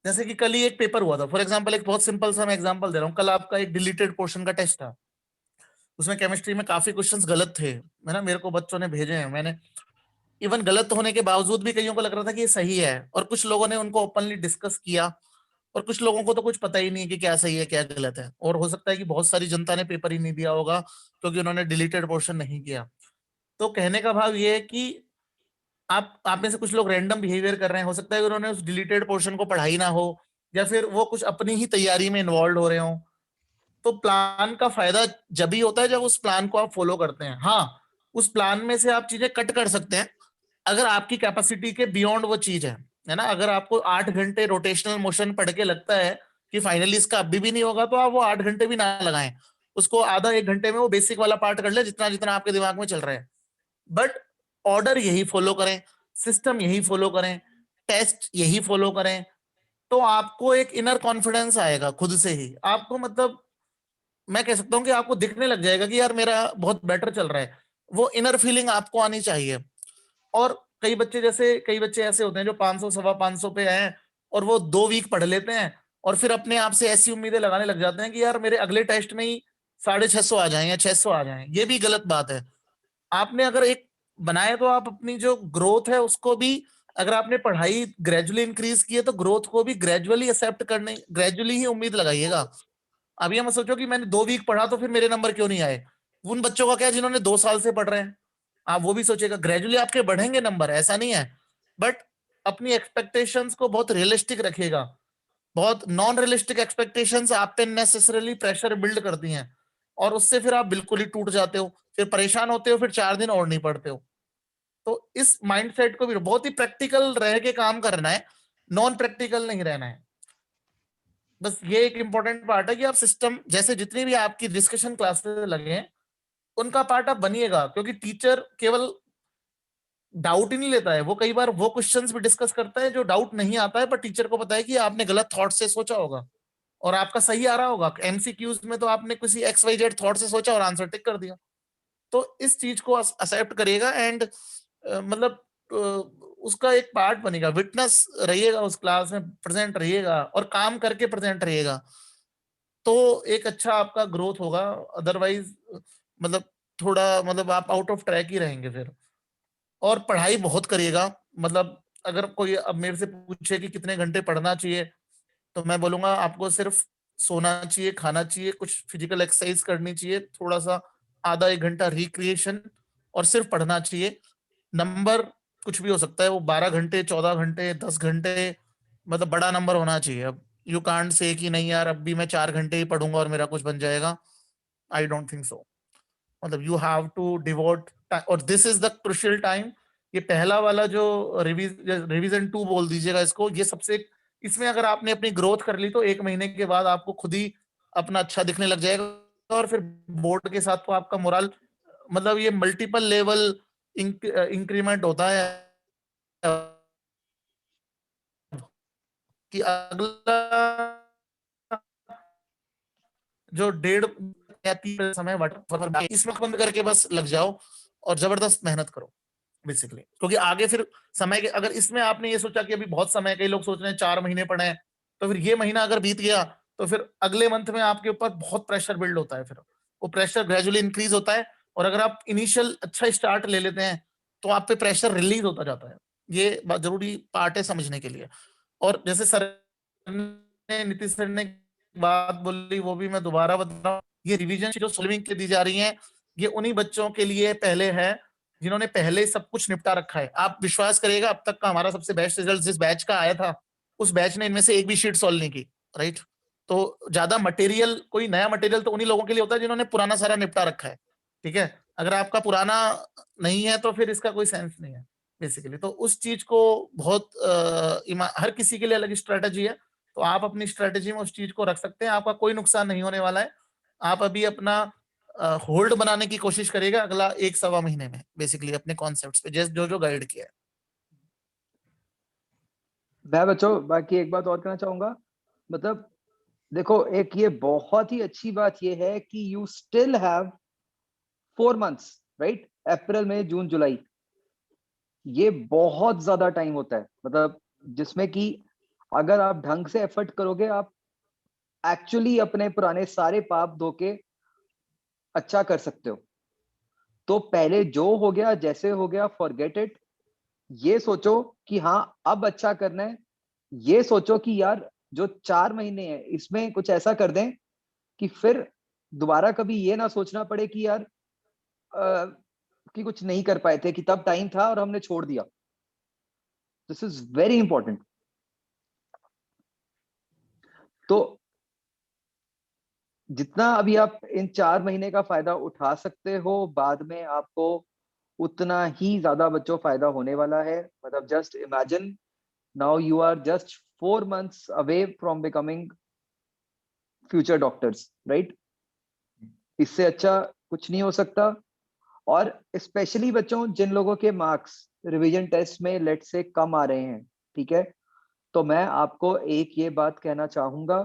जैसे कि कल ही एक पेपर हुआ था, फॉर एग्जांपल, एक बहुत सिंपल सा मैं एग्जांपल दे रहा हूँ। कल आपका एक डिलीटेड पोर्शन का टेस्ट था, उसमें केमिस्ट्री में काफी क्वेश्चंस गलत थे, है ना? मेरे को बच्चों ने भेजे हैं, मैंने इवन गलत होने के बावजूद भी कईयों को लग रहा था कि ये सही है, और कुछ लोगों ने उनको ओपनली डिस्कस किया, और कुछ लोगों को तो कुछ पता ही नहीं कि क्या सही है क्या गलत है, और हो सकता है कि बहुत सारी जनता ने पेपर ही नहीं दिया होगा क्योंकि उन्होंने डिलीटेड पोर्शन नहीं किया। तो कहने का भाव ये है कि आप में से कुछ लोग रैंडम बिहेवियर कर रहे हैं, हो सकता है कि उन्होंने उस डिलीटेड पोर्शन को पढ़ा ही ना हो, या फिर वो कुछ अपनी ही तैयारी में इन्वॉल्व हो रहे हो। तो प्लान का फायदा जब ही होता है जब उस प्लान को आप फॉलो करते हैं। हाँ, उस प्लान में से आप चीजें कट कर सकते हैं अगर आपकी कैपेसिटी के बियॉन्ड वो चीज है ना? अगर आपको 8 घंटे रोटेशनल मोशन पढ़ के लगता है कि फाइनली इसका अभी भी नहीं होगा, तो आप वो 8 घंटे भी ना लगाएं, उसको आधा 1 घंटे में वो बेसिक वाला पार्ट कर ले, जितना जितना आपके दिमाग में चल रहा है। बट ऑर्डर यही फॉलो करें, सिस्टम यही फॉलो करें, टेस्ट यही फॉलो करें, तो आपको एक इनर कॉन्फिडेंस आएगा खुद से ही। आपको मतलब मैं कह सकता हूं कि आपको दिखने लग जाएगा कि यार मेरा बहुत बेटर चल रहा है। वो इनर फीलिंग आपको आनी चाहिए। और कई बच्चे ऐसे होते हैं जो 500 सवा 500 पे हैं, और वो 2 वीक पढ़ लेते हैं, और फिर अपने आप से ऐसी उम्मीदें लगाने लग जाते हैं कि यार मेरे अगले टेस्ट में ही 650 आ जाए या 600 आ जाए। ये भी गलत बात है। आपने अगर एक बनाए तो आप अपनी जो ग्रोथ है उसको भी, अगर आपने पढ़ाई ग्रेजुअली इंक्रीज की है तो ग्रोथ को भी ग्रेजुअली एक्सेप्ट करने, ग्रेजुअली ही उम्मीद लगाइएगा। अब ये मत सोचो कि मैंने 2 वीक पढ़ा तो फिर मेरे नंबर क्यों नहीं आए। उन बच्चों का क्या जिन्होंने 2 साल से पढ़ रहे हैं, आप वो भी सोचेगा ग्रेजुअली आपके बढ़ेंगे नंबर, ऐसा नहीं है। बट अपनी एक्सपेक्टेशंस को बहुत रियलिस्टिक रखिएगा। बहुत नॉन रियलिस्टिक एक्सपेक्टेशंस आप पे नेसेसरली प्रेशर बिल्ड करती हैं, और उससे फिर आप बिल्कुल ही टूट जाते हो, फिर परेशान होते हो, फिर 4 दिन और नहीं पढ़ते हो। तो इस माइंडसेट को भी बहुत ही प्रैक्टिकल रह के काम करना है, नॉन प्रैक्टिकल नहीं रहना है। बस ये एक इंपॉर्टेंट पार्ट है कि आप सिस्टम, जैसे जितनी भी आपकी डिस्कशन क्लासेस लगे हैं उनका पार्ट आप बनिएगा, क्योंकि टीचर केवल डाउट ही नहीं लेता है, वो कई बार वो क्वेश्चंस भी डिस्कस करता है जो डाउट नहीं आता है, पर टीचर को पता है कि आपने गलत थॉट से सोचा होगा और आपका सही आ रहा होगा। एमसीक्यूज में तो आपने किसी एक्स वाई जेड थॉट से सोचा और आंसर टिक कर दिया। तो इस चीज को एक्सेप्ट करिएगा, एंड मतलब उसका एक पार्ट बनेगा, विटनेस रहिएगा, उस क्लास में प्रेजेंट रहिएगा और काम करके प्रेजेंट रहिएगा, तो एक अच्छा आपका ग्रोथ होगा। अदरवाइज मतलब थोड़ा मतलब आप आउट ऑफ ट्रैक ही रहेंगे फिर। और पढ़ाई बहुत करिएगा। मतलब अगर कोई अब मेरे से पूछे कि कितने घंटे पढ़ना चाहिए, तो मैं बोलूंगा आपको सिर्फ सोना चाहिए, खाना चाहिए, कुछ फिजिकल एक्सरसाइज करनी चाहिए, थोड़ा सा आधा 1 घंटा रिक्रिएशन, और सिर्फ पढ़ना चाहिए। नंबर कुछ भी हो सकता है, वो 12 घंटे, 14 घंटे, 10 घंटे, मतलब बड़ा नंबर होना चाहिए। अब यू कांट से कि नहीं यार अब भी मैं 4 घंटे ही पढ़ूंगा और मेरा कुछ बन जाएगा। I don't think so. मतलब यू हैव टू डिवोट, और this is the crucial time. ये पहला वाला जो रिवीजन 2 बोल दीजिएगा इसको, ये सबसे, इसमें अगर आपने अपनी ग्रोथ कर ली तो 1 महीने के बाद आपको खुद ही अपना अच्छा दिखने लग जाएगा, और फिर बोर्ड के साथ तो आपका मोरल, मतलब ये मल्टीपल लेवल इंक्रीमेंट होता है कि अगला जो 1.5 या 3 समय वाटर इसमें बंद करके बस लग जाओ और जबरदस्त मेहनत करो बेसिकली। क्योंकि आगे फिर समय के, अगर इसमें आपने ये सोचा कि अभी बहुत समय, कई लोग सोच रहे हैं 4 महीने पढ़े हैं, तो फिर ये महीना अगर बीत गया तो फिर अगले मंथ में आपके ऊपर बहुत प्रेशर बिल्ड होता है, फिर वो प्रेशर ग्रेजुअली इंक्रीज होता है। और अगर आप इनिशियल अच्छा स्टार्ट ले लेते हैं तो आप पे प्रेशर रिलीज होता जाता है। ये बात जरूरी पार्ट है समझने के लिए। और जैसे सर ने, नीतीश सर ने बात बोली, वो भी मैं दोबारा बता रहा हूँ, ये रिवीजन जो सॉल्विंग के दी जा रही है, ये उन्हीं बच्चों के लिए पहले है जिन्होंने पहले सब कुछ निपटा रखा है। आप विश्वास करिएगा, अब तक का हमारा सबसे बेस्ट रिजल्ट जिस बैच का आया था, उस बैच ने इनमें से एक भी शीट सॉल्व नहीं की, राइट। तो ज्यादा मटेरियल, कोई नया मटेरियल तो उन्हीं लोगों के लिए होता है जिन्होंने पुराना सारा निपटा रखा है, ठीक है। अगर आपका पुराना नहीं है तो फिर इसका कोई सेंस नहीं है बेसिकली। तो उस चीज को बहुत हर किसी के लिए अलग स्ट्रेटेजी है, तो आप अपनी स्ट्रेटेजी में उस चीज को रख सकते हैं, आपका कोई नुकसान नहीं होने वाला है। आप अभी अपना होल्ड बनाने की कोशिश करिएगा अगला 1-1.25 महीने में बेसिकली अपने कॉन्सेप्ट्स पे, जो जो गाइड किया है। मैं बच्चों बाकी एक बात और कहना चाहूंगा, मतलब देखो, एक ये बहुत ही अच्छी बात ये है कि you still have 4 months, right? अप्रैल, मई, जून, जुलाई, ये बहुत ज्यादा टाइम होता है, मतलब जिसमें कि अगर आप ढंग से एफर्ट करोगे, आप एक्चुअली अपने पुराने सारे पाप धो के अच्छा कर सकते हो। तो पहले जो हो गया जैसे हो गया, फॉरगेट इट। ये सोचो कि हाँ अब अच्छा करना है। ये सोचो कि यार जो 4 महीने हैं इसमें कुछ ऐसा कर दें कि फिर दोबारा कभी ये ना सोचना पड़े कि यार कि कुछ नहीं कर पाए थे, कि तब टाइम था और हमने छोड़ दिया। This is very important. तो जितना अभी आप इन 4 महीने का फायदा उठा सकते हो, बाद में आपको उतना ही ज्यादा बच्चों फायदा होने वाला है। मतलब just imagine, now you are just 4 months away from becoming future doctors, right? इससे अच्छा कुछ नहीं हो सकता। और स्पेशली बच्चों जिन लोगों के मार्क्स रिवीजन टेस्ट में लेट से कम आ रहे हैं, ठीक है, तो मैं आपको एक ये बात कहना चाहूंगा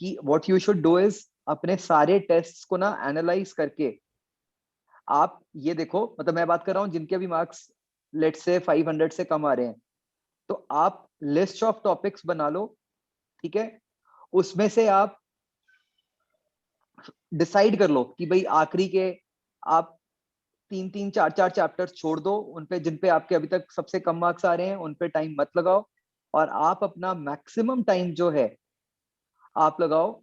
कि what you should do is, अपने सारे टेस्ट्स को ना एनालाइज करके आप ये देखो, मतलब मैं बात कर रहा हूं जिनके भी मार्क्स लेट से 500 से कम आ रहे हैं, तो आप लिस्ट ऑफ टॉपिक्स बना लो, ठीक है। उसमें से आप डिसाइड कर लो कि भाई आखिरी के आप 3-3, 4-4 चैप्टर्स छोड़ दो, उन पे जिन पे आपके अभी तक सबसे कम मार्क्स आ रहे हैं उन पे टाइम मत लगाओ, और आप अपना मैक्सिमम टाइम जो है आप लगाओ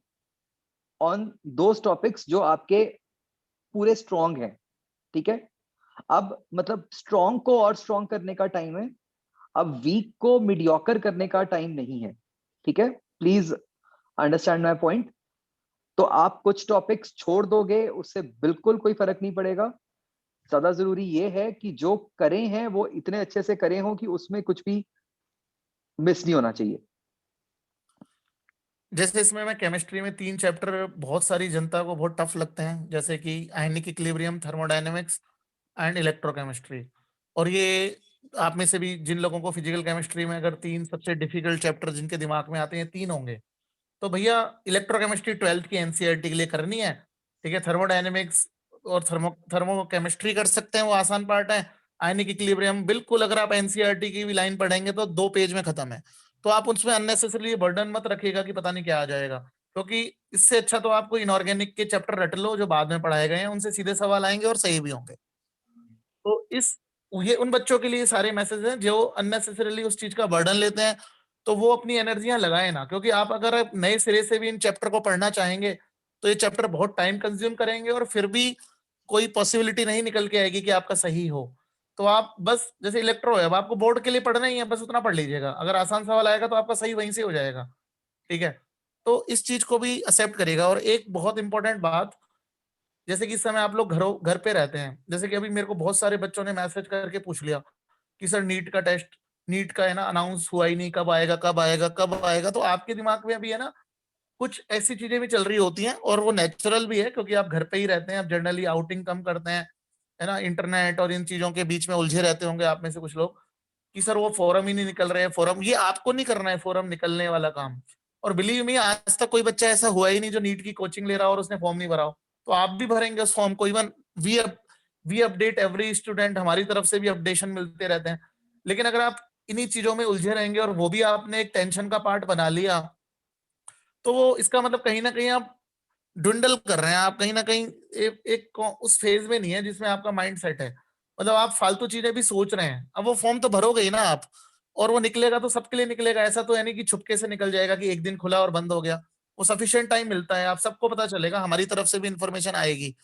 ऑन दोज टॉपिक्स जो आपके पूरे स्ट्रॉन्ग हैं, ठीक है। अब मतलब स्ट्रॉन्ग को और स्ट्रॉन्ग करने का टाइम है, अब वीक को मीडियोकर करने का टाइम नहीं है, ठीक है। Please understand my point. तो आप कुछ टॉपिक्स छोड़ दोगे, उससे बिल्कुल कोई फर्क नहीं पड़ेगा। ज्यादा जरूरी ये है कि जो करें हैं वो इतने अच्छे से करें हो कि उसमें कुछ भी मिस नहीं होना चाहिए। जैसे इसमें मैं केमिस्ट्री में 3 चैप्टर बहुत सारी जनता को बहुत टफ लगते हैं, जैसे कि ionic equilibrium, thermodynamics and electrochemistry. और ये आप में से भी जिन लोगों को फिजिकल केमिस्ट्री में अगर 3 सबसे डिफिकल्ट चैप्टर जिनके दिमाग में आते हैं 3 होंगे, तो भैया इलेक्ट्रोकेमिस्ट्री 12th की एनसीईआरटी के लिए करनी है, ठीक है। थर्मोडायनेमिक्स और थर्मोकेमिस्ट्री कर सकते हैं, वो आसान पार्ट है। आयनिक इक्विलिब्रियम बिल्कुल अगर आप एनसीईआरटी की भी लाइन पढ़ेंगे तो 2 पेज में खत्म है। तो आप उसमें अननेसेसरली बर्डन मत रखिएगा कि पता नहीं क्या आ जाएगा, क्योंकि इससे अच्छा तो आपको इनऑर्गेनिक के चैप्टर रट लो जो बाद में पढ़ाए गए हैं, उनसे सीधे सवाल आएंगे और सही भी होंगे। तो ये उन बच्चों के लिए सारे मैसेज हैं जो अननेसेसरीली उस चीज का बर्डन लेते हैं। तो वो अपनी एनर्जियां लगाए ना, क्योंकि आप अगर नए सिरे से भी इन चैप्टर को पढ़ना चाहेंगे तो ये चैप्टर बहुत टाइम कंज्यूम करेंगे और फिर भी कोई पॉसिबिलिटी नहीं निकल के आएगी कि आपका सही हो। तो आप बस जैसे इलेक्ट्रो है, अब आपको बोर्ड के लिए पढ़ना ही है, बस उतना पढ़ लीजिएगा, अगर आसान सवाल आएगा तो आपका सही वहीं से हो जाएगा, ठीक है। तो इस चीज को भी एक्सेप्ट करिएगा। और एक बहुत इंपॉर्टेंट बात, जैसे कि इस समय आप लोग घर पे रहते हैं, जैसे कि अभी मेरे को बहुत सारे बच्चों ने मैसेज करके पूछ लिया कि सर नीट का है ना अनाउंस हुआ ही नहीं, कब आएगा कब आएगा कब आएगा। तो आपके दिमाग में अभी है ना कुछ ऐसी चीजें भी चल रही होती हैं, और वो नेचुरल भी है क्योंकि आप घर पे ही रहते हैं, आप जनरली आउटिंग कम करते हैं, है ना, इंटरनेट और इन चीजों के बीच में उलझे रहते होंगे आप में से कुछ लोग, कि सर वो फोरम ही नहीं निकल रहे हैं। फोरम ये आपको नहीं करना है, फोरम निकलने वाला काम। और बिलीव मी, आज तक कोई बच्चा ऐसा हुआ ही नहीं जो नीट की कोचिंग ले रहा हो और उसने फॉर्म नहीं भरा हो। तो आप भी भरेंगे उस फॉर्म को। Even we update every student, हमारी तरफ से भी अपडेशन मिलते रहते हैं। लेकिन अगर आप इन्हीं चीजों में उलझे रहेंगे और वो भी आपने एक टेंशन का पार्ट बना लिया, तो वो इसका मतलब कहीं ना कहीं आप ड्विंडल कर रहे हैं, आप कहीं ना कहीं एक उस फेज में नहीं है जिसमें आपका माइंड सेट है। मतलब आप फालतू चीजें भी सोच रहे हैं। अब वो फॉर्म तो भरोगे ही ना आप, और वो निकलेगा तो सबके लिए निकलेगा। ऐसा तो है नहीं कि छुपके से निकल जाएगा कि एक दिन खुला और बंद हो गया। वो सफिशिएंट टाइम मिलता है, आप सबको पता चलेगा, हमारी तरफ से भी इंफॉर्मेशन आएगी।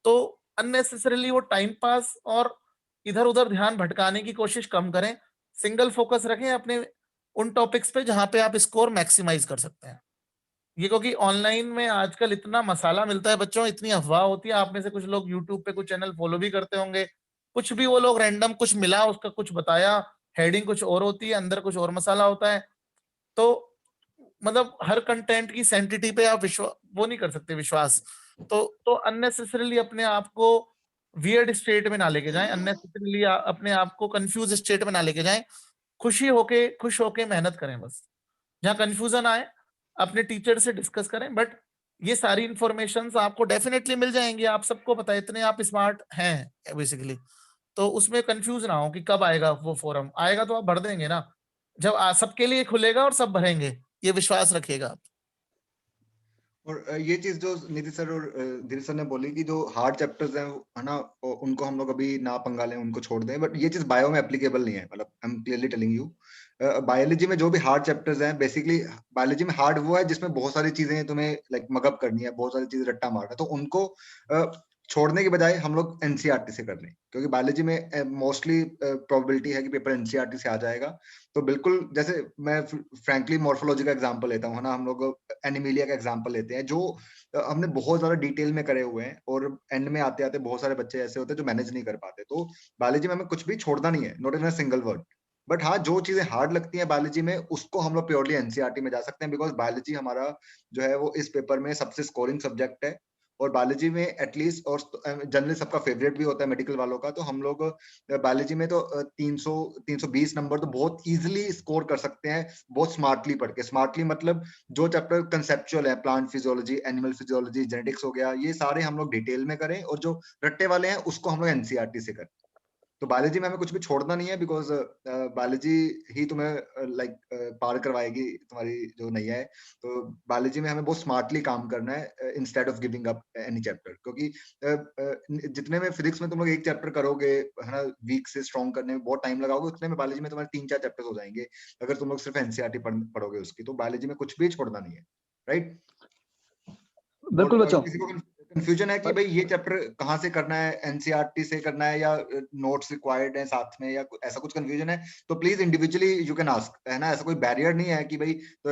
तो अननेसेसरीली वो टाइम पास और इधर उधर ध्यान भटकाने की कोशिश कम करें। सिंगल फोकस रखें अपने उन टॉपिक्स पे जहां पे आप स्कोर मैक्सिमाइज कर सकते हैं। ये क्योंकि ऑनलाइन में आजकल इतना मसाला मिलता है बच्चों, इतनी अफवाह होती है। आप में से कुछ लोग यूट्यूब पे कुछ चैनल फॉलो भी करते होंगे, कुछ भी वो लोग रैंडम कुछ मिला उसका कुछ बताया, हेडिंग कुछ और होती है, अंदर कुछ और मसाला होता है। तो मतलब हर कंटेंट की सेंटिटी पे आप वो नहीं कर सकते विश्वास। तो अननेसेसरीली अपने आप को वियर्ड स्टेट में ना लेके जाएं, अननेसेसरीली अपने आप को कंफ्यूज स्टेट में ना लेके जाएं। खुश होके मेहनत करें बस। जहाँ कंफ्यूजन आए अपने टीचर से डिस्कस करें, बट ये सारी इंफॉर्मेशन आपको डेफिनेटली मिल जाएंगी। आप सबको पता है, इतने आप स्मार्ट हैं बेसिकली। तो उसमें कंफ्यूज ना हो कि कब आएगा वो फोरम। आएगा तो आप भर देंगे ना, जब सबके लिए खुलेगा और सब भरेंगे, ये विश्वास रखिएगा आप। और ये चीज जो नीति सर और धीरज सर ने बोली कि जो हार्ड चैप्टर्स हैं है ना, उनको हम लोग अभी ना पंगा लें, उनको छोड़ दें, बट ये चीज बायो में एप्लीकेबल नहीं है। मतलब I am clearly telling you, biology में जो भी हार्ड चैप्टर्स हैं, बेसिकली बायोलॉजी में हार्ड वो है जिसमें बहुत सारी चीजें तुम्हें लाइक मगअप करनी है, बहुत सारी चीजें रट्टा मारना है, तो उनको छोड़ने के बजाय हम लोग एनसीईआरटी से कर लें, क्योंकि बायोलॉजी में मोस्टली प्रोबेबिलिटी है कि पेपर एनसीईआरटी से आ जाएगा। तो बिल्कुल, जैसे मैं फ्रैंकली मॉर्फोलॉजी का एग्जांपल लेता हूँ, है ना, हम लोग एनिमिलिया का एग्जांपल लेते हैं, जो हमने बहुत ज्यादा डिटेल में करे हुए हैं, और एंड में आते आते बहुत सारे बच्चे ऐसे होते हैं जो मैनेज नहीं कर पाते। तो बायोलॉजी में हमें कुछ भी छोड़ना नहीं है, not in a single word. But हाँ, जो चीजें हार्ड लगती हैं बायोलॉजी में, उसको हम लोग प्योरली एनसीईआरटी में जा सकते हैं, बिकॉज बायोलॉजी हमारा जो है वो इस पेपर में सबसे स्कोरिंग सब्जेक्ट है। और बायोलॉजी में एटलीस्ट, और जनरली सबका फेवरेट भी होता है मेडिकल वालों का, तो हम लोग बायोलॉजी में तो 320 नंबर तो बहुत इजीली स्कोर कर सकते हैं, बहुत स्मार्टली पढ़ के। स्मार्टली मतलब जो चैप्टर कंसेप्चुअल है, plant physiology, animal physiology, genetics हो गया, ये सारे हम लोग डिटेल में करें, और जो रट्टे वाले हैं उसको हम लोग एनसीईआरटी से करें। तो बायोलॉजी में हमें कुछ भी छोड़ना नहीं है, बिकॉज बायोलॉजी ही तुम्हें लाइक पार करवाएगी तुम्हारी जो नैया है। तो बायोलॉजी में हमें बहुत स्मार्टली काम करना है instead of giving up any chapter, क्योंकि जितने में फिजिक्स में तुम लोग एक चैप्टर करोगे, है ना, वीक से स्ट्रॉन्ग करने में बहुत टाइम लगाओगे, उतने में बायोलॉजी में तुम्हारे 3-4 चैप्टर्स हो जाएंगे, अगर तुम लोग सिर्फ एनसीईआरटी पढ़ोगे उसकी। तो बायोलॉजी में कुछ भी छोड़ना नहीं है, राइट? बिल्कुल बच्चों। किसी को कंफ्यूजन है कि भाई ये चैप्टर कहाँ से करना है, एनसीईआरटी से करना है या नोट्स रिक्वायर्ड है साथ में, या ऐसा कुछ कंफ्यूजन है, तो please individually you can ask, है ना। ऐसा कोई बैरियर नहीं है कि भाई, तो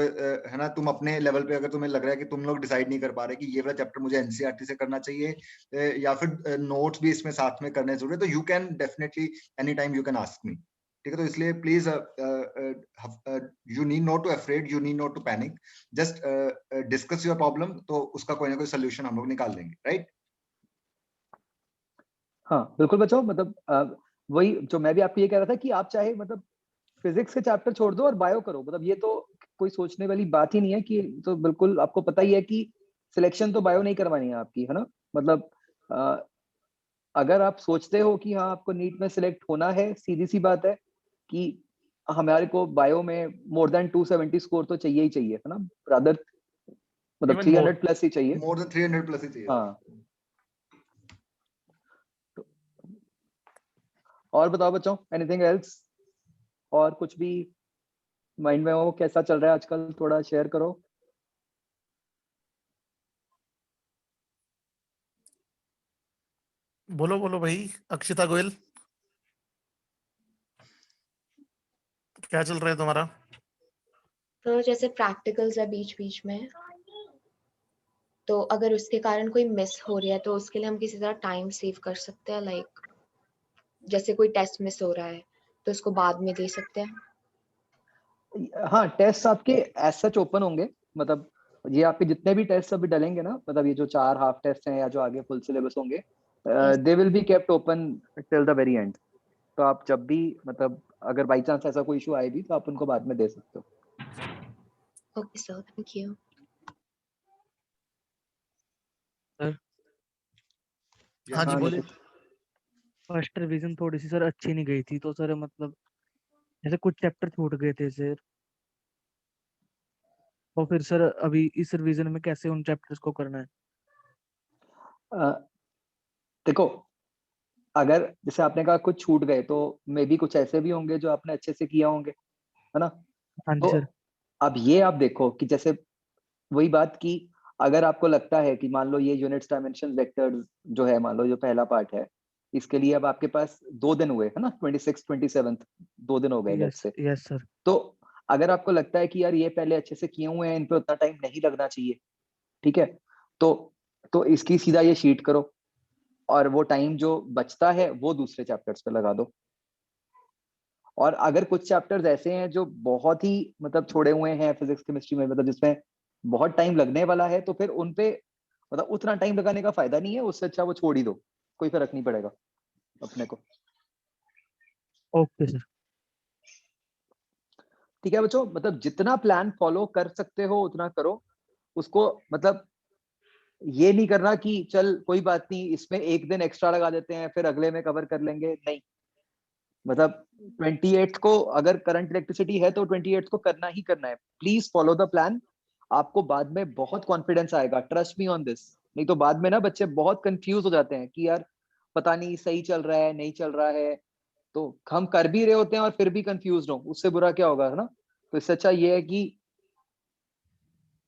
है ना, तुम अपने लेवल पे अगर तुम्हें लग रहा है कि तुम लोग डिसाइड नहीं कर पा रहे कि ये वाला चैप्टर मुझे एनसीईआरटी से करना चाहिए, या फिर नोट्स भी इसमें साथ में करने जरूरी है, तो you can definitely any time you can ask me, ठीक है। तो इसलिए please, you need not to afraid, you need not to panic, just discuss your problem, तो उसका कोई ना कोई सोल्यूशन हम लोग निकाल देंगे, राइट? हाँ बिल्कुल बच्चों, मतलब वही जो मैं भी आपको ये कह रहा था कि आप चाहे मतलब फिजिक्स के चैप्टर छोड़ दो और बायो करो, मतलब ये तो कोई सोचने वाली बात ही नहीं है कि, तो बिल्कुल आपको पता ही है कि सिलेक्शन तो बायो नहीं करवानी है आपकी, है ना। मतलब अगर आप सोचते हो कि हाँ आपको नीट में सिलेक्ट होना है, सीधी सी बात है कि हमारे को बायो में मोर देन 270 स्कोर तो चाहिए ही चाहिए, है ना, रादर मतलब Even more. 300 प्लस ही चाहिए। मोर देन 300 प्लस ही चाहिए। हाँ। और बताओ बच्चों, एनीथिंग एल्स, और कुछ भी माइंड में हो, कैसा चल रहा है आजकल, थोड़ा शेयर करो। बोलो बोलो भाई, अक्षिता गोयल, क्या चल रहा है तुम्हारा? तो जैसे प्रैक्टिकल्स है बीच बीच में, तो अगर उसके कारण कोई मिस हो रहा है तो उसके लिए हम किसी तरह टाइम सेव कर सकते हैं, लाइक जैसे कोई टेस्ट मिस हो रहा है तो उसको बाद में दे सकते हैं। हाँ, टेस्ट आपके एज सच ओपन होंगे, मतलब ये आपके जितने भी टेस्ट अभी डलेंगे ना, मतलब ये जो 4 हाफ टेस्ट हैं या जो आगे फुल सिलेबस होंगे, they will be kept open till the very and. तो आप जब भी, मतलब अगर बाई चांस ऐसा कोई इशू आए भी, तो आप उनको बाद में दे सकते हो। Okay sir, thank you. हाँ जी हाँ, बोले। नितिन। फर्स्ट रिवीजन थोड़ी सी सर अच्छी नहीं गई थी, तो सर मतलब जैसे कुछ चैप्टर छूट गए थे सर, तो फिर सर अभी इस रिवीजन में कैसे उन चैप्टर्स को करना है? अ, देखो, अगर जैसे आपने कहा कुछ छूट गए, तो मे बी कुछ ऐसे भी होंगे जो आपने अच्छे से किया होंगे, है ना? हाँ जी तो सर। अब ये आप देखो कि जैसे वही बात की, अगर आपको लगता है कि मान लो ये यूनिट्स, डायमेंशन, वेक्टर्स जो है, मान लो जो पहला पार्ट है, इसके लिए अब आपके पास 2 दिन हुए, है ना, 26 27, 2 दिन हो गए लेट्स यस से। Yes sir. तो अगर आपको लगता है कि यार ये पहले अच्छे से किए हुए हैं, इन पे उतना टाइम नहीं लगना चाहिए, ठीक है, तो इसकी सीधा ये शीट करो, और वो टाइम जो बचता है वो दूसरे चैप्टर्स पे लगा दो। और अगर कुछ चैप्टर्स ऐसे हैं जो बहुत ही मतलब छोड़े हुए हैं फिजिक्स केमिस्ट्री में, मतलब जिसमें बहुत टाइम लगने वाला है, तो फिर उन पे मतलब उतना टाइम लगाने का फायदा नहीं है, उससे अच्छा वो छोड़ ही दो, कोई फर्क नहीं पड़ेगा अपने को। Okay sir. ठीक है बच्चों, मतलब जितना प्लान फॉलो कर सकते हो उतना करो उसको। मतलब ये नहीं करना कि चल कोई बात नहीं, इसमें एक दिन एक्स्ट्रा लगा देते हैं फिर अगले में कवर कर लेंगे, नहीं। मतलब 28 को अगर करंट इलेक्ट्रिसिटी है तो 28 को करना ही करना है। प्लीज फॉलो द प्लान, आपको बाद में बहुत कॉन्फिडेंस आएगा, ट्रस्ट मी ऑन दिस। नहीं तो बाद में ना बच्चे बहुत कंफ्यूज हो जाते हैं कि यार पता नहीं सही चल रहा है नहीं चल रहा है, तो हम कर भी रहे होते हैं और फिर भी कंफ्यूज हो, उससे बुरा क्या होगा, है ना? तो इससे अच्छा ये है कि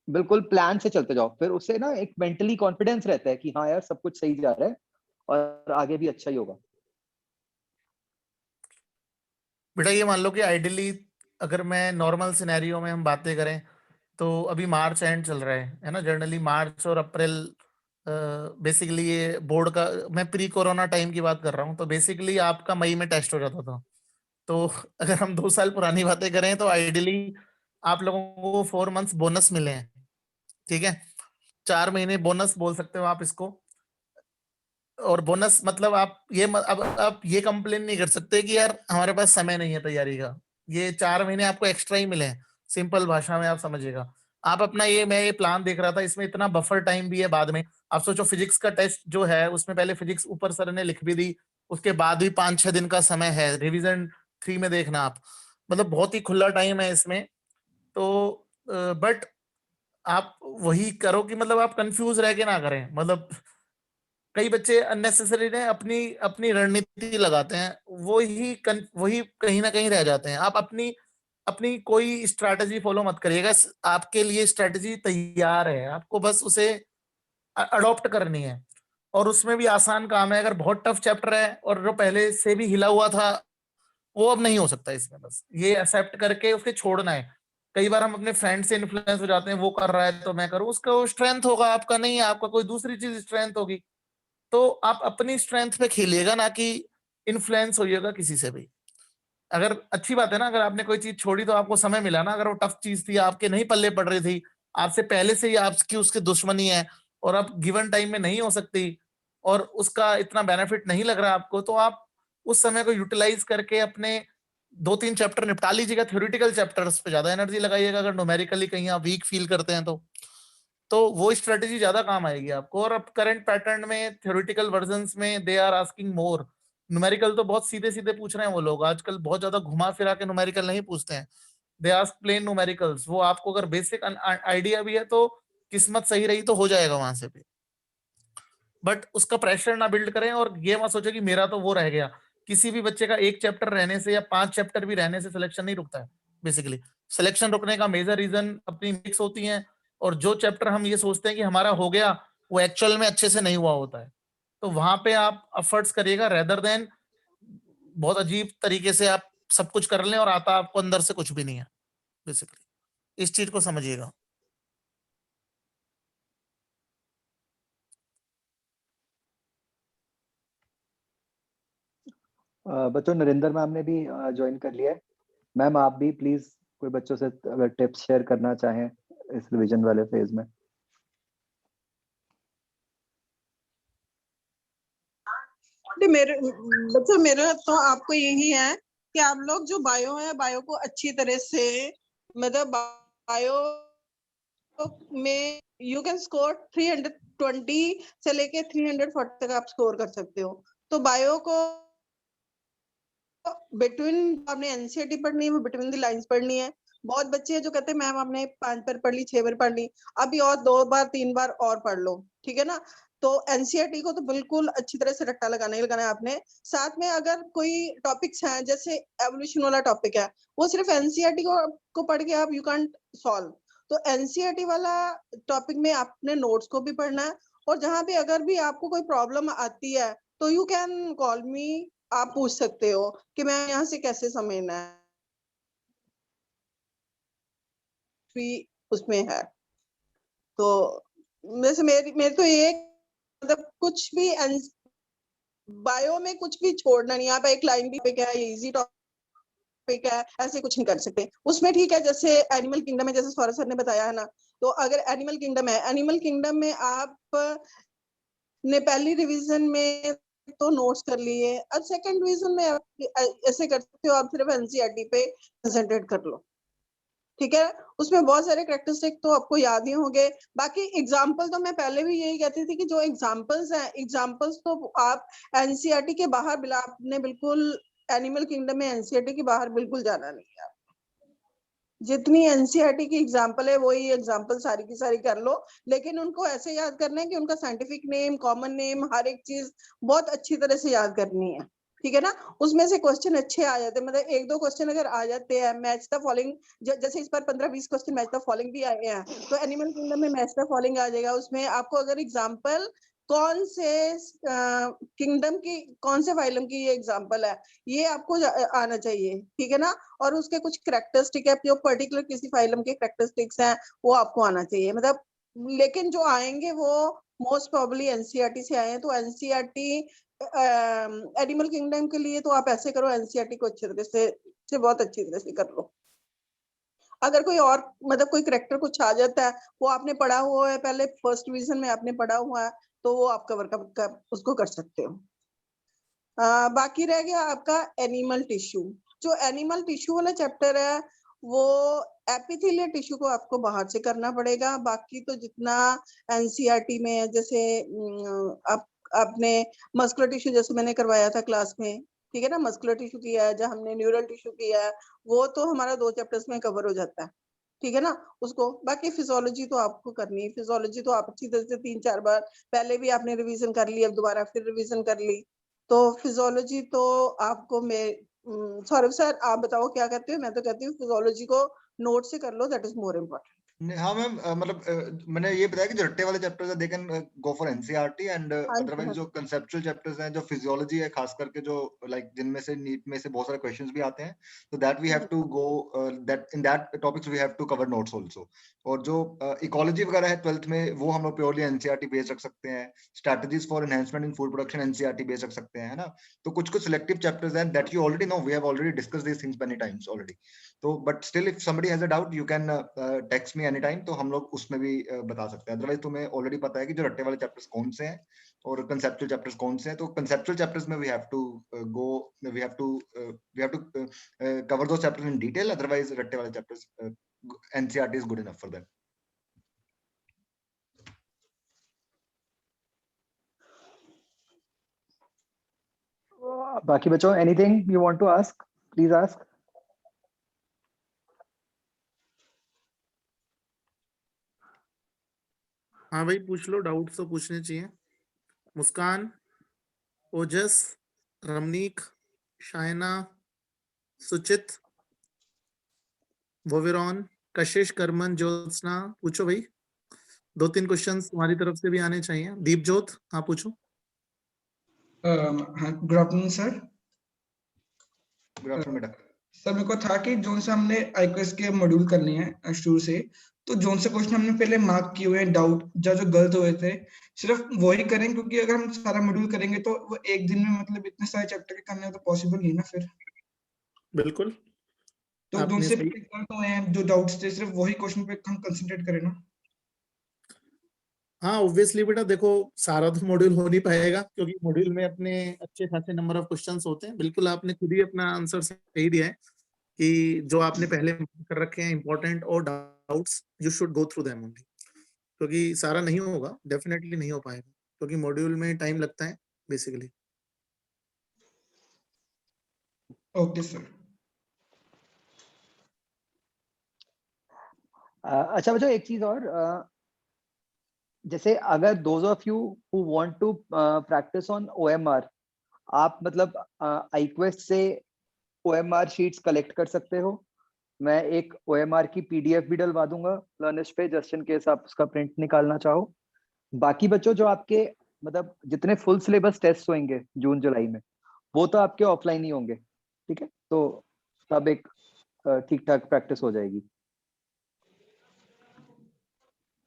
बिल्कुल प्लान से चलते जाओ, फिर उससे ना एक मेंटली कॉन्फिडेंस रहता है कि हाँ यार सब कुछ सही जा रहा है और आगे भी अच्छा ही होगा। बेटा ये मान लो कि आइडियली अगर मैं नॉर्मल सिनेरियो में हम बातें करें, तो अभी मार्च एंड चल रहा है ना, जनरली मार्च और अप्रैल बेसिकली ये बोर्ड का, मैं प्री कोरोना टाइम की बात कर रहा हूँ, तो बेसिकली आपका मई में टेस्ट हो जाता था। तो अगर हम 2 साल पुरानी बातें करें तो आइडियली आप लोगों को 4 मंथ्स बोनस मिले हैं, ठीक है, 4 महीने बोनस बोल सकते हो आप इसको। और बोनस मतलब आप ये अब आप ये कंप्लेन नहीं कर सकते कि यार हमारे पास समय नहीं है तैयारी का, ये 4 महीने आपको एक्स्ट्रा ही मिले हैं, सिंपल भाषा में आप समझिएगा। आप अपना मैं ये प्लान देख रहा था, इसमें इतना बफर टाइम भी है बाद में। आप सोचो फिजिक्स का टेस्ट जो है उसमें पहले फिजिक्स ऊपर सर ने लिख भी दी, उसके बाद भी 5-6 दिन का समय है, रिविजन 3 में देखना आप, मतलब बहुत ही खुला टाइम है इसमें। तो बट आप वही करो कि मतलब आप कंफ्यूज रह के ना करें, मतलब कई बच्चे अननेसेसरी ने अपनी अपनी रणनीति लगाते हैं, वही कहीं ना कहीं रह जाते हैं। आप अपनी अपनी कोई स्ट्रैटेजी फॉलो मत करिएगा, आपके लिए स्ट्रैटेजी तैयार है, आपको बस उसे अडॉप्ट करनी है। और उसमें भी आसान काम है, अगर बहुत टफ चैप्टर है और जो पहले से भी हिला हुआ था वो अब नहीं हो सकता इसमें, बस ये एक्सेप्ट करके उसके छोड़ना है। कई बार हम अपने फ्रेंड से इन्फ्लुएंस हो जाते हैं, वो कर रहा है तो मैं करूँ, उसका स्ट्रेंथ होगा, आपका नहीं है, आपका कोई दूसरी चीज स्ट्रेंथ होगी। तो आप अपनी स्ट्रेंथ पे खेलिएगा, ना कि इन्फ्लुएंस होइएगा किसी से भी। अगर अच्छी बात है ना, अगर आपने कोई चीज छोड़ी तो आपको समय मिला ना, अगर वो टफ चीज थी आपके नहीं पल्ले पड़ रही थी, आपसे पहले से ही आपकी उसकी दुश्मनी है और अब गिवन टाइम में नहीं हो सकती और उसका इतना बेनिफिट नहीं लग रहा आपको, तो आप उस समय को यूटिलाइज करके अपने 2-3 चैप्टर निपटा लीजिएगा। थ्योरेटिकल चैप्टर्स पे ज्यादा एनर्जी लगाइएगा, अगर न्यूमेरिकली कहीं आप वीक फील करते हैं तो वो स्ट्रेटेजी ज्यादा काम आएगी आपको। और अब करंट पैटर्न में थ्योरेटिकल वर्जन्स में they are asking more, numerical तो बहुत सीधे सीधे पूछ रहे हैं वो लोग, आजकल बहुत ज्यादा घुमा फिरा के न्यूमेरिकल नहीं पूछते हैं, दे आस्क प्लेन न्यूमेरिकल्स। वो आपको अगर बेसिक आइडिया भी है तो किस्मत सही रही तो हो जाएगा वहां से भी, बट उसका प्रेशर ना बिल्ड करें और ये मत सोचे कि मेरा तो वो रह गया। किसी भी बच्चे का एक चैप्टर रहने से या 5 चैप्टर भी रहने से सिलेक्शन नहीं रुकता है। बेसिकली सिलेक्शन रुकने का मेजर रीजन अपनी मिक्स होती है, और जो चैप्टर हम ये सोचते हैं कि हमारा हो गया वो एक्चुअल में अच्छे से नहीं हुआ होता है। तो वहां पे आप एफर्ट्स करिएगा, रेदर देन बहुत अजीब तरीके से आप सब कुछ कर लें और आता आपको अंदर से कुछ भी नहीं है। बेसिकली इस चीज को समझिएगा। बच्चों नरेंद्र मैम ने भी ज्वाइन कर लिया है। मैम आप भी प्लीज कोई बच्चों से अगर टिप्स शेयर करना चाहें इस रिवीजन वाले फेज में। मेरे बच्चा मेरा तो आपको यही है कि आप लोग जो बायो है, बायो को अच्छी तरह से मतलब बायो में यू कैन स्कोर 320 से लेके 340 तक आप स्कोर कर सकते हो। तो बायो को बिटवीन आपने एनसीईआरटी पढ़नी है, वो बिटवीन द लाइंस पढ़नी है। बहुत बच्चे हैं जो कहते हैं मैम आपने 5 बार पढ़ ली, 6 बार पढ़ ली, अभी और 2 बार 3 बार और पढ़ लो, ठीक है ना। तो एनसीईआरटी को तो बिल्कुल अच्छी तरह से रट्टा लगाना ही लगाना है आपने। साथ में अगर कोई टॉपिक्स हैं जैसे एवोल्यूशन वाला टॉपिक है, वो सिर्फ एनसीईआरटी को पढ़ के आप यू कांट सॉल्व। तो एनसीईआरटी वाला टॉपिक में आपने नोट्स को भी पढ़ना है, और जहां भी अगर भी आपको कोई प्रॉब्लम आती है तो यू कैन कॉल मी, आप पूछ सकते हो कि मैं यहाँ से कैसे समझना है, उसमें है। तो वैसे मेरी तो ये मतलब कुछ भी बायो में कुछ भी छोड़ना नहीं। आप एक लाइन भी है, इजी टॉपिक है, ऐसे कुछ नहीं कर सकते उसमें, ठीक है। जैसे एनिमल किंगडम में जैसे सौरभ सर ने बताया है ना, तो अगर एनिमल किंगडम है, एनिमल किंगडम में आप ने पहली रिवीजन में तो नोट्स कर लिए, अब सेकंड रिवीजन में आप ऐसे कर सकते हो, आप सिर्फ एनसीईआरटी पे कंसंट्रेट कर लो, ठीक है। उसमें बहुत सारे कैरेक्टरिस्टिक तो आपको याद ही होंगे। बाकी एग्जाम्पल तो मैं पहले भी यही कहती थी कि जो एग्जाम्पल्स हैं, एग्जाम्पल्स तो आप एनसीईआरटी के बाहर आपने बिल्कुल एनिमल किंगडम में एनसीईआरटी के बाहर बिल्कुल जाना नहीं है। जितनी एनसीईआरटी की एग्जाम्पल है वही एग्जाम्पल सारी की सारी कर लो, लेकिन उनको ऐसे याद करना है कि उनका साइंटिफिक नेम, कॉमन नेम, हर एक चीज बहुत अच्छी तरह से याद करनी है, ठीक है ना। उसमें से क्वेश्चन अच्छे आ जाते हैं, मतलब 1-2 क्वेश्चन अगर आ जाते हैं, मैच द फॉलोइंग, जैसे इस बार 15-20 क्वेश्चन मैच द फॉलोइंग भी आए हैं, तो एनिमल किंगडम में मैच द फॉलोइंग आ जाएगा। उसमें आपको अगर एग्जाम्पल कौन से किंगडम की, कौन से फाइलम की ये एग्जाम्पल है, ये आपको आना चाहिए, ठीक है ना। और उसके कुछ कैरेक्टरिस्टिक है, जो पर्टिकुलर किसी फाइलम के कैरेक्टरिस्टिक्स हैं, वो आपको आना चाहिए, मतलब। लेकिन जो आएंगे वो मोस्ट प्रोबेबली एनसीईआरटी से आए हैं। तो एनसीईआरटी एनिमल किंगडम के लिए तो आप ऐसे करो, एनसीईआरटी को अच्छी तरह से बहुत अच्छी तरह से कर लो। अगर कोई और मतलब कोई करेक्टर कुछ आ जाता है, वो आपने पढ़ा हुआ है पहले, फर्स्ट डिवीजन में आपने पढ़ा हुआ है, तो वो आप कवर कर उसको कर सकते हो। बाकी रह गया आपका एनिमल टिश्यू। जो एनिमल टिश्यू वाला चैप्टर है वो एपिथेलियल टिश्यू को आपको बाहर से करना पड़ेगा। बाकी तो जितना एनसीईआरटी में है, जैसे आपने मस्कुलर टिश्यू जैसे मैंने करवाया था क्लास में, ठीक है ना, मस्कुलर टिश्यू किया है, जहाँ हमने न्यूरल टिश्यू किया है, वो तो हमारा 2 चैप्टर्स में कवर हो जाता है, ठीक है ना उसको। बाकी फिजियोलॉजी तो आपको करनी है, फिजियोलॉजी तो आप अच्छी तरह से 3-4 बार पहले भी आपने रिवीजन कर ली, अब दोबारा फिर रिवीजन कर ली। तो फिजियोलॉजी तो आपको सौरभ सर आप बताओ क्या कहते हो? मैं तो कहती हूँ फिजियोलॉजी को नोट से कर लो, दैट इज मोर इम्पोर्टेंट। हाँ मैम, मतलब मैंने ये बताया कि जो रट्टे वाले चैप्टर्स है they can go for NCERT, and otherwise जो कंसेप्चुअल चैप्टर्स हैं, जो फिजियोलॉजी है खास करके, जो लाइक जिनमें से नीट में से बहुत सारे क्वेश्चंस भी आते हैं, तो that we have to go that in that topics we have to cover notes also. और जो इकोलॉजी वगैरह है 12th में, वो हम लोग प्योरली एनसीईआरटी बेस्ड रख सकते हैं। Strategies for enhancement in food production NCERT based रख सकते हैं, है ना। तो कुछ कुछ सिलेक्टिव चैप्टर्स हैं that you already know, we have already discussed these things many times already. तो but still if somebody has a doubt, you can text me any time, तो हम लोग उसमें भी बता सकते हैं। अदरवाइज तुम्हें ऑलरेडी पता है कि जो रट्टे वाले चैप्टर्स कौन से हैं और कंसेप्चुअल चैप्टर्स कौन से हैं। तो कंसेप्चुअल चैप्टर्स में we have to cover those chapters in detail, otherwise रट्टे वाले chapters NCERT is good enough for that. बाकी बच्चों, anything you want to ask, please ask. हाँ भाई पूछ लो, डाउट्स तो पूछने चाहिए। मुस्कान, ओजस, रमनीक, शायना, सुचित, वोविरॉन, कशिश, करमन, ज्योत्सना, पूछो भाई। 2-3 क्वेश्चंस तुम्हारी तरफ से भी आने चाहिए। दीपजोत, हाँ पूछो। Good afternoon sir. Good afternoon बेटा। सर मेरे को था कि जोन से हमने आईक्यूएस के मॉड्यूल करने हैं शुरू से, तो जोन से क्वेश्चन हमने पहले मार्क किए हुए हैं, डाउट जो गलत हुए थे, सिर्फ वही करें, क्योंकि अगर हम सारा मॉड्यूल करेंगे तो वो एक दिन में मतलब इतने सारे चैप्टर के करने तो पॉसिबल नहीं ना फिर। बिल्कुल, तो जोन आपने से सही। गलत हुए हैं, जो डाउट्स थे, सिर्फ वही क्वेश्चन पे हम कंसंट्रेट करें ना। हाँ ऑब्वियसली बेटा, देखो सारा तो मॉड्यूल हो नहीं पाएगा, क्योंकि मॉड्यूल में अपने अच्छे खासे नंबर ऑफ क्वेश्चंस होते हैं। बिल्कुल आपने खुद ही अपना आंसर सही दिया है कि जो आपने पहले कर रखे हैं इंपॉर्टेंट और doubts, you should go through them only. क्योंकि सारा नहीं होगा, डेफिनेटली नहीं हो पाएगा, क्योंकि मॉड्यूल में टाइम लगता है बेसिकली। Okay sir. अच्छा बच्चों, एक चीज और, जैसे अगर those of you who want to practise on OMR, आप मतलब iQuest से OMR शीट्स कलेक्ट कर सकते हो। मैं एक OMR की PDF भी डलवा दूंगा लर्निश पे, जस्ट इन केस आप उसका प्रिंट निकालना चाहो। बाकी बच्चों, जो आपके मतलब जितने फुल सिलेबस टेस्ट होंगे जून जुलाई में, वो तो आपके ऑफलाइन ही होंगे, ठीक है? तो तब एक ठीक ठाक प्रैक्टिस हो जाएगी।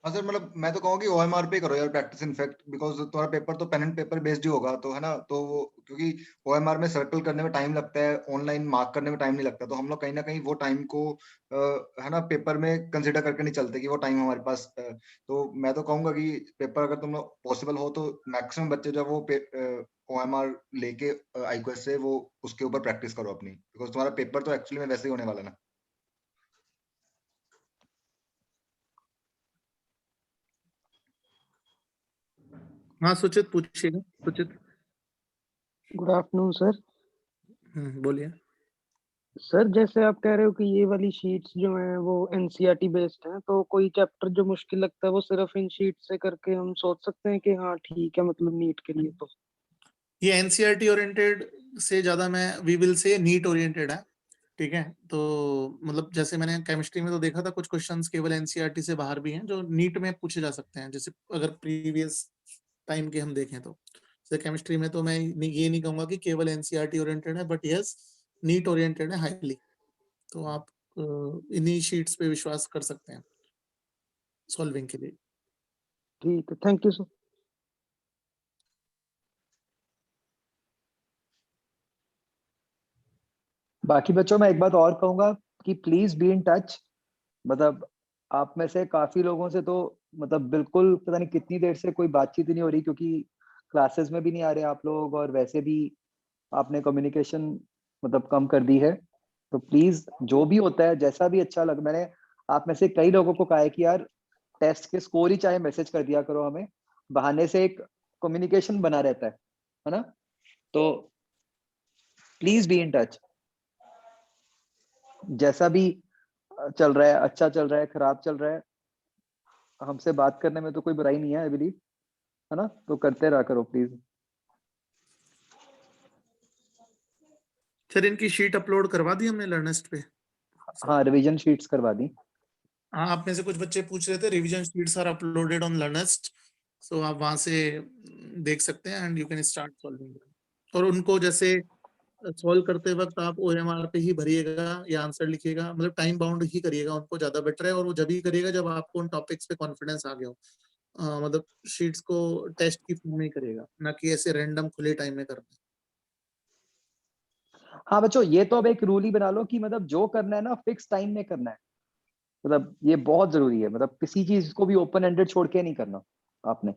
हाँ सर, मतलब मैं तो कहूँगी OMR पे करो यार प्रैक्टिस, इनफैक्ट बिकॉज तुम्हारा पेपर तो पेन एंड पेपर बेस्ड ही होगा, तो है ना, तो वो क्योंकि OMR में सर्कल करने में टाइम लगता है, ऑनलाइन मार्क करने में टाइम नहीं लगता, तो हम लोग कहीं ना कहीं वो टाइम को है ना पेपर में कंसिडर करके नहीं चलते कि वो टाइम हमारे पास तो मैं तो कहूंगा कि पेपर अगर तुम लोग पॉसिबल हो तो मैक्सिमम बच्चे जब वो OMR लेके iQuest से वो उसके ऊपर प्रैक्टिस करो अपनी, बिकॉज तुम्हारा पेपर तो एक्चुअली में वैसे ही होने वाला है ना। हाँ सुचित पूछिएगा, सुचित। Good afternoon sir. बोलिए। सर जैसे आप कह रहे हो कि ये वाली शीट्स जो हैं वो एनसीईआरटी बेस्ड हैं, तो कोई चैप्टर जो मुश्किल लगता है वो सिर्फ इन शीट से करके हम सोच सकते हैं कि हाँ ठीक है, मतलब नीट के लिए तो ये एनसीईआरटी ओरिएंटेड से ज्यादा मैं we will say NEET oriented है, ठीक है? तो मतलब जैसे मैंने केमिस्ट्री में तो देखा था कुछ क्वेश्चंस केवल एनसीईआरटी से बाहर भी हैं जो नीट में पूछे जा सकते हैं, जैसे अगर प्रीवियस टाइम के हम देखें तो। जैसे केमिस्ट्री में तो मैं ये नहीं कहूंगा कि केवल एनसीईआरटी ओरिएंटेड है, बट यस नीट ओरिएंटेड है हाईली। तो आप इन्हीं शीट्स पे विश्वास कर सकते हैं सॉल्विंग के लिए। ठीक है, थैंक यू सर। बाकी बच्चों, मैं एक बात और कहूंगा कि प्लीज बी इन टच। मतलब आप में से काफी लोगों से तो मतलब बिल्कुल पता नहीं कितनी देर से कोई बातचीत ही नहीं हो रही, क्योंकि क्लासेस में भी नहीं आ रहे आप लोग, और वैसे भी आपने कम्युनिकेशन मतलब कम कर दी है। तो प्लीज जो भी होता है, जैसा भी अच्छा लग, मैंने आप में से कई लोगों को कहा है कि यार टेस्ट के स्कोर ही चाहे मैसेज कर दिया करो हमें, बहाने से एक कम्युनिकेशन बना रहता है ना? तो प्लीज बी इन टच। जैसा भी चल रहा है, अच्छा चल रहा है, खराब चल रहा है, हमसे बात करने में तो कोई बुराई नहीं है, आई बिलीव, है ना? तो करते रहा करो प्लीज। सर इनकी शीट अपलोड करवा दी हमने लर्निस्ट पे। हाँ, रिवीजन शीट्स करवा दी। हाँ, आप में से कुछ बच्चे पूछ रहे थे, revision sheets are uploaded on Learnist, so आप वहां से देख सकते हैं and you can start solving. और उनको जैसे सॉल्व करते वक्त आप OMR पे ही भरिएगा या आंसर लिखिएगा, मतलब टाइम बाउंड ही करिएगा, उनको ज्यादा बेटर है। और वो जब ही करिएगा जब आपको उन टॉपिक्स पे कॉन्फिडेंस आ गया हो, मतलब शीट्स को टेस्ट की फॉर्म में ही करिएगा, ना कि ऐसे रैंडम खुले टाइम में करना। हाँ बच्चों, ये तो अब एक रूल ही बना लो कि मतलब जो करना है ना फिक्स टाइम में करना है। मतलब ये बहुत जरूरी है, मतलब किसी चीज को भी ओपन एंडेड छोड़ के नहीं करना आपने।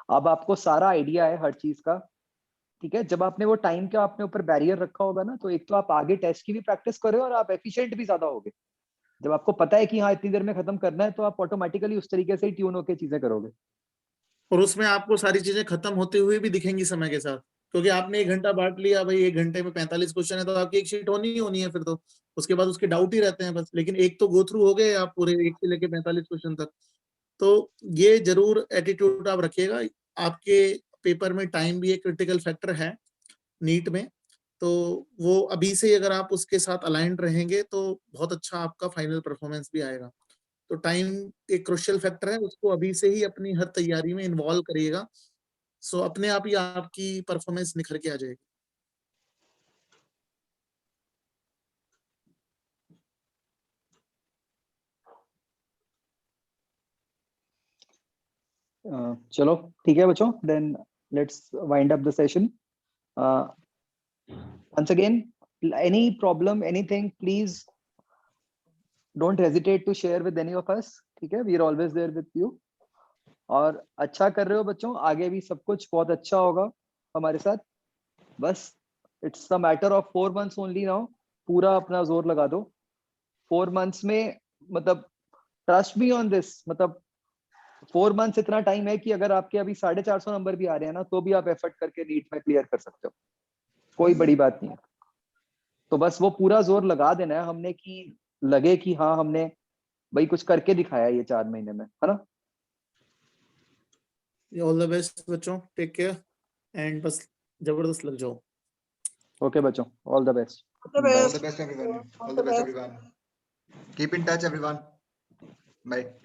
अब आपको सारा आइडिया है हर चीज का, ठीक है? जब आपने वो टाइम का अपने ऊपर बैरियर रखा होगा ना, तो एक तो आप आगे टेस्ट की भी प्रैक्टिस करो और आप एफिशिएंट भी ज्यादा होगे। जब आपको पता है कि हाँ इतनी देर में खत्म करना है, तो आप ऑटोमेटिकली उस तरीके से ही ट्यून होकर चीजें करोगे। और उसमें आपको सारी चीजें खत्म होते हुए भी दिखेंगी समय के साथ, क्योंकि आपने 1 घंटा बांट लिया, भाई 1 घंटे में 45 क्वेश्चन है, तो आपकी एक शीट होनी ही होनी है फिर तो। उसके बाद उसके डाउट ही रहते हैं बस, लेकिन एक तो गो थ्रू हो गए आप पूरे 1 से लेके 45 क्वेश्चन तक। तो ये जरूर एटीट्यूड आप रखिएगा। आपके पेपर में टाइम भी एक क्रिटिकल फैक्टर है नीट में, तो वो अभी से अगर आप उसके साथ अलाइंड रहेंगे तो बहुत अच्छा आपका फाइनल परफॉर्मेंस भी आएगा। तो टाइम एक क्रुशियल फैक्टर है, उसको अभी से ही अपनी हर तैयारी में इन्वॉल्व करिएगा, सो अपने आप ही आपकी परफॉर्मेंस निखर के आ जाएगी। चलो ठीक है बच्चों, then let's wind up the session. once again, any problem, anything, please don't hesitate to share with any of us, ठीक है? we are always there with you। और अच्छा कर रहे हो बच्चों, आगे भी सब कुछ बहुत अच्छा होगा हमारे साथ। बस it's a matter of 4 months only now. पूरा अपना जोर लगा दो 4 months में, मतलब ट्रस्ट मी ऑन दिस, मतलब 4 मंथ्स इतना टाइम है कि अगर आपके अभी 450 नंबर भी आ रहे हैं ना, तो भी आप एफर्ट करके नीट में क्लियर कर सकते हो, कोई बड़ी बात नहीं है। तो बस वो पूरा जोर लगा देना है हमने कि लगे कि हाँ हमने भाई कुछ करके दिखाया ये 4 महीने में, है ना। ऑल द बेस्ट बच्चों, टेक केयर एंड बस जबरदस्त लग जाओ। ओके बच्चों, all the best. All the Bye. All best. the best everyone. All All the the best best. everyone. Keep in touch everyone. Bye.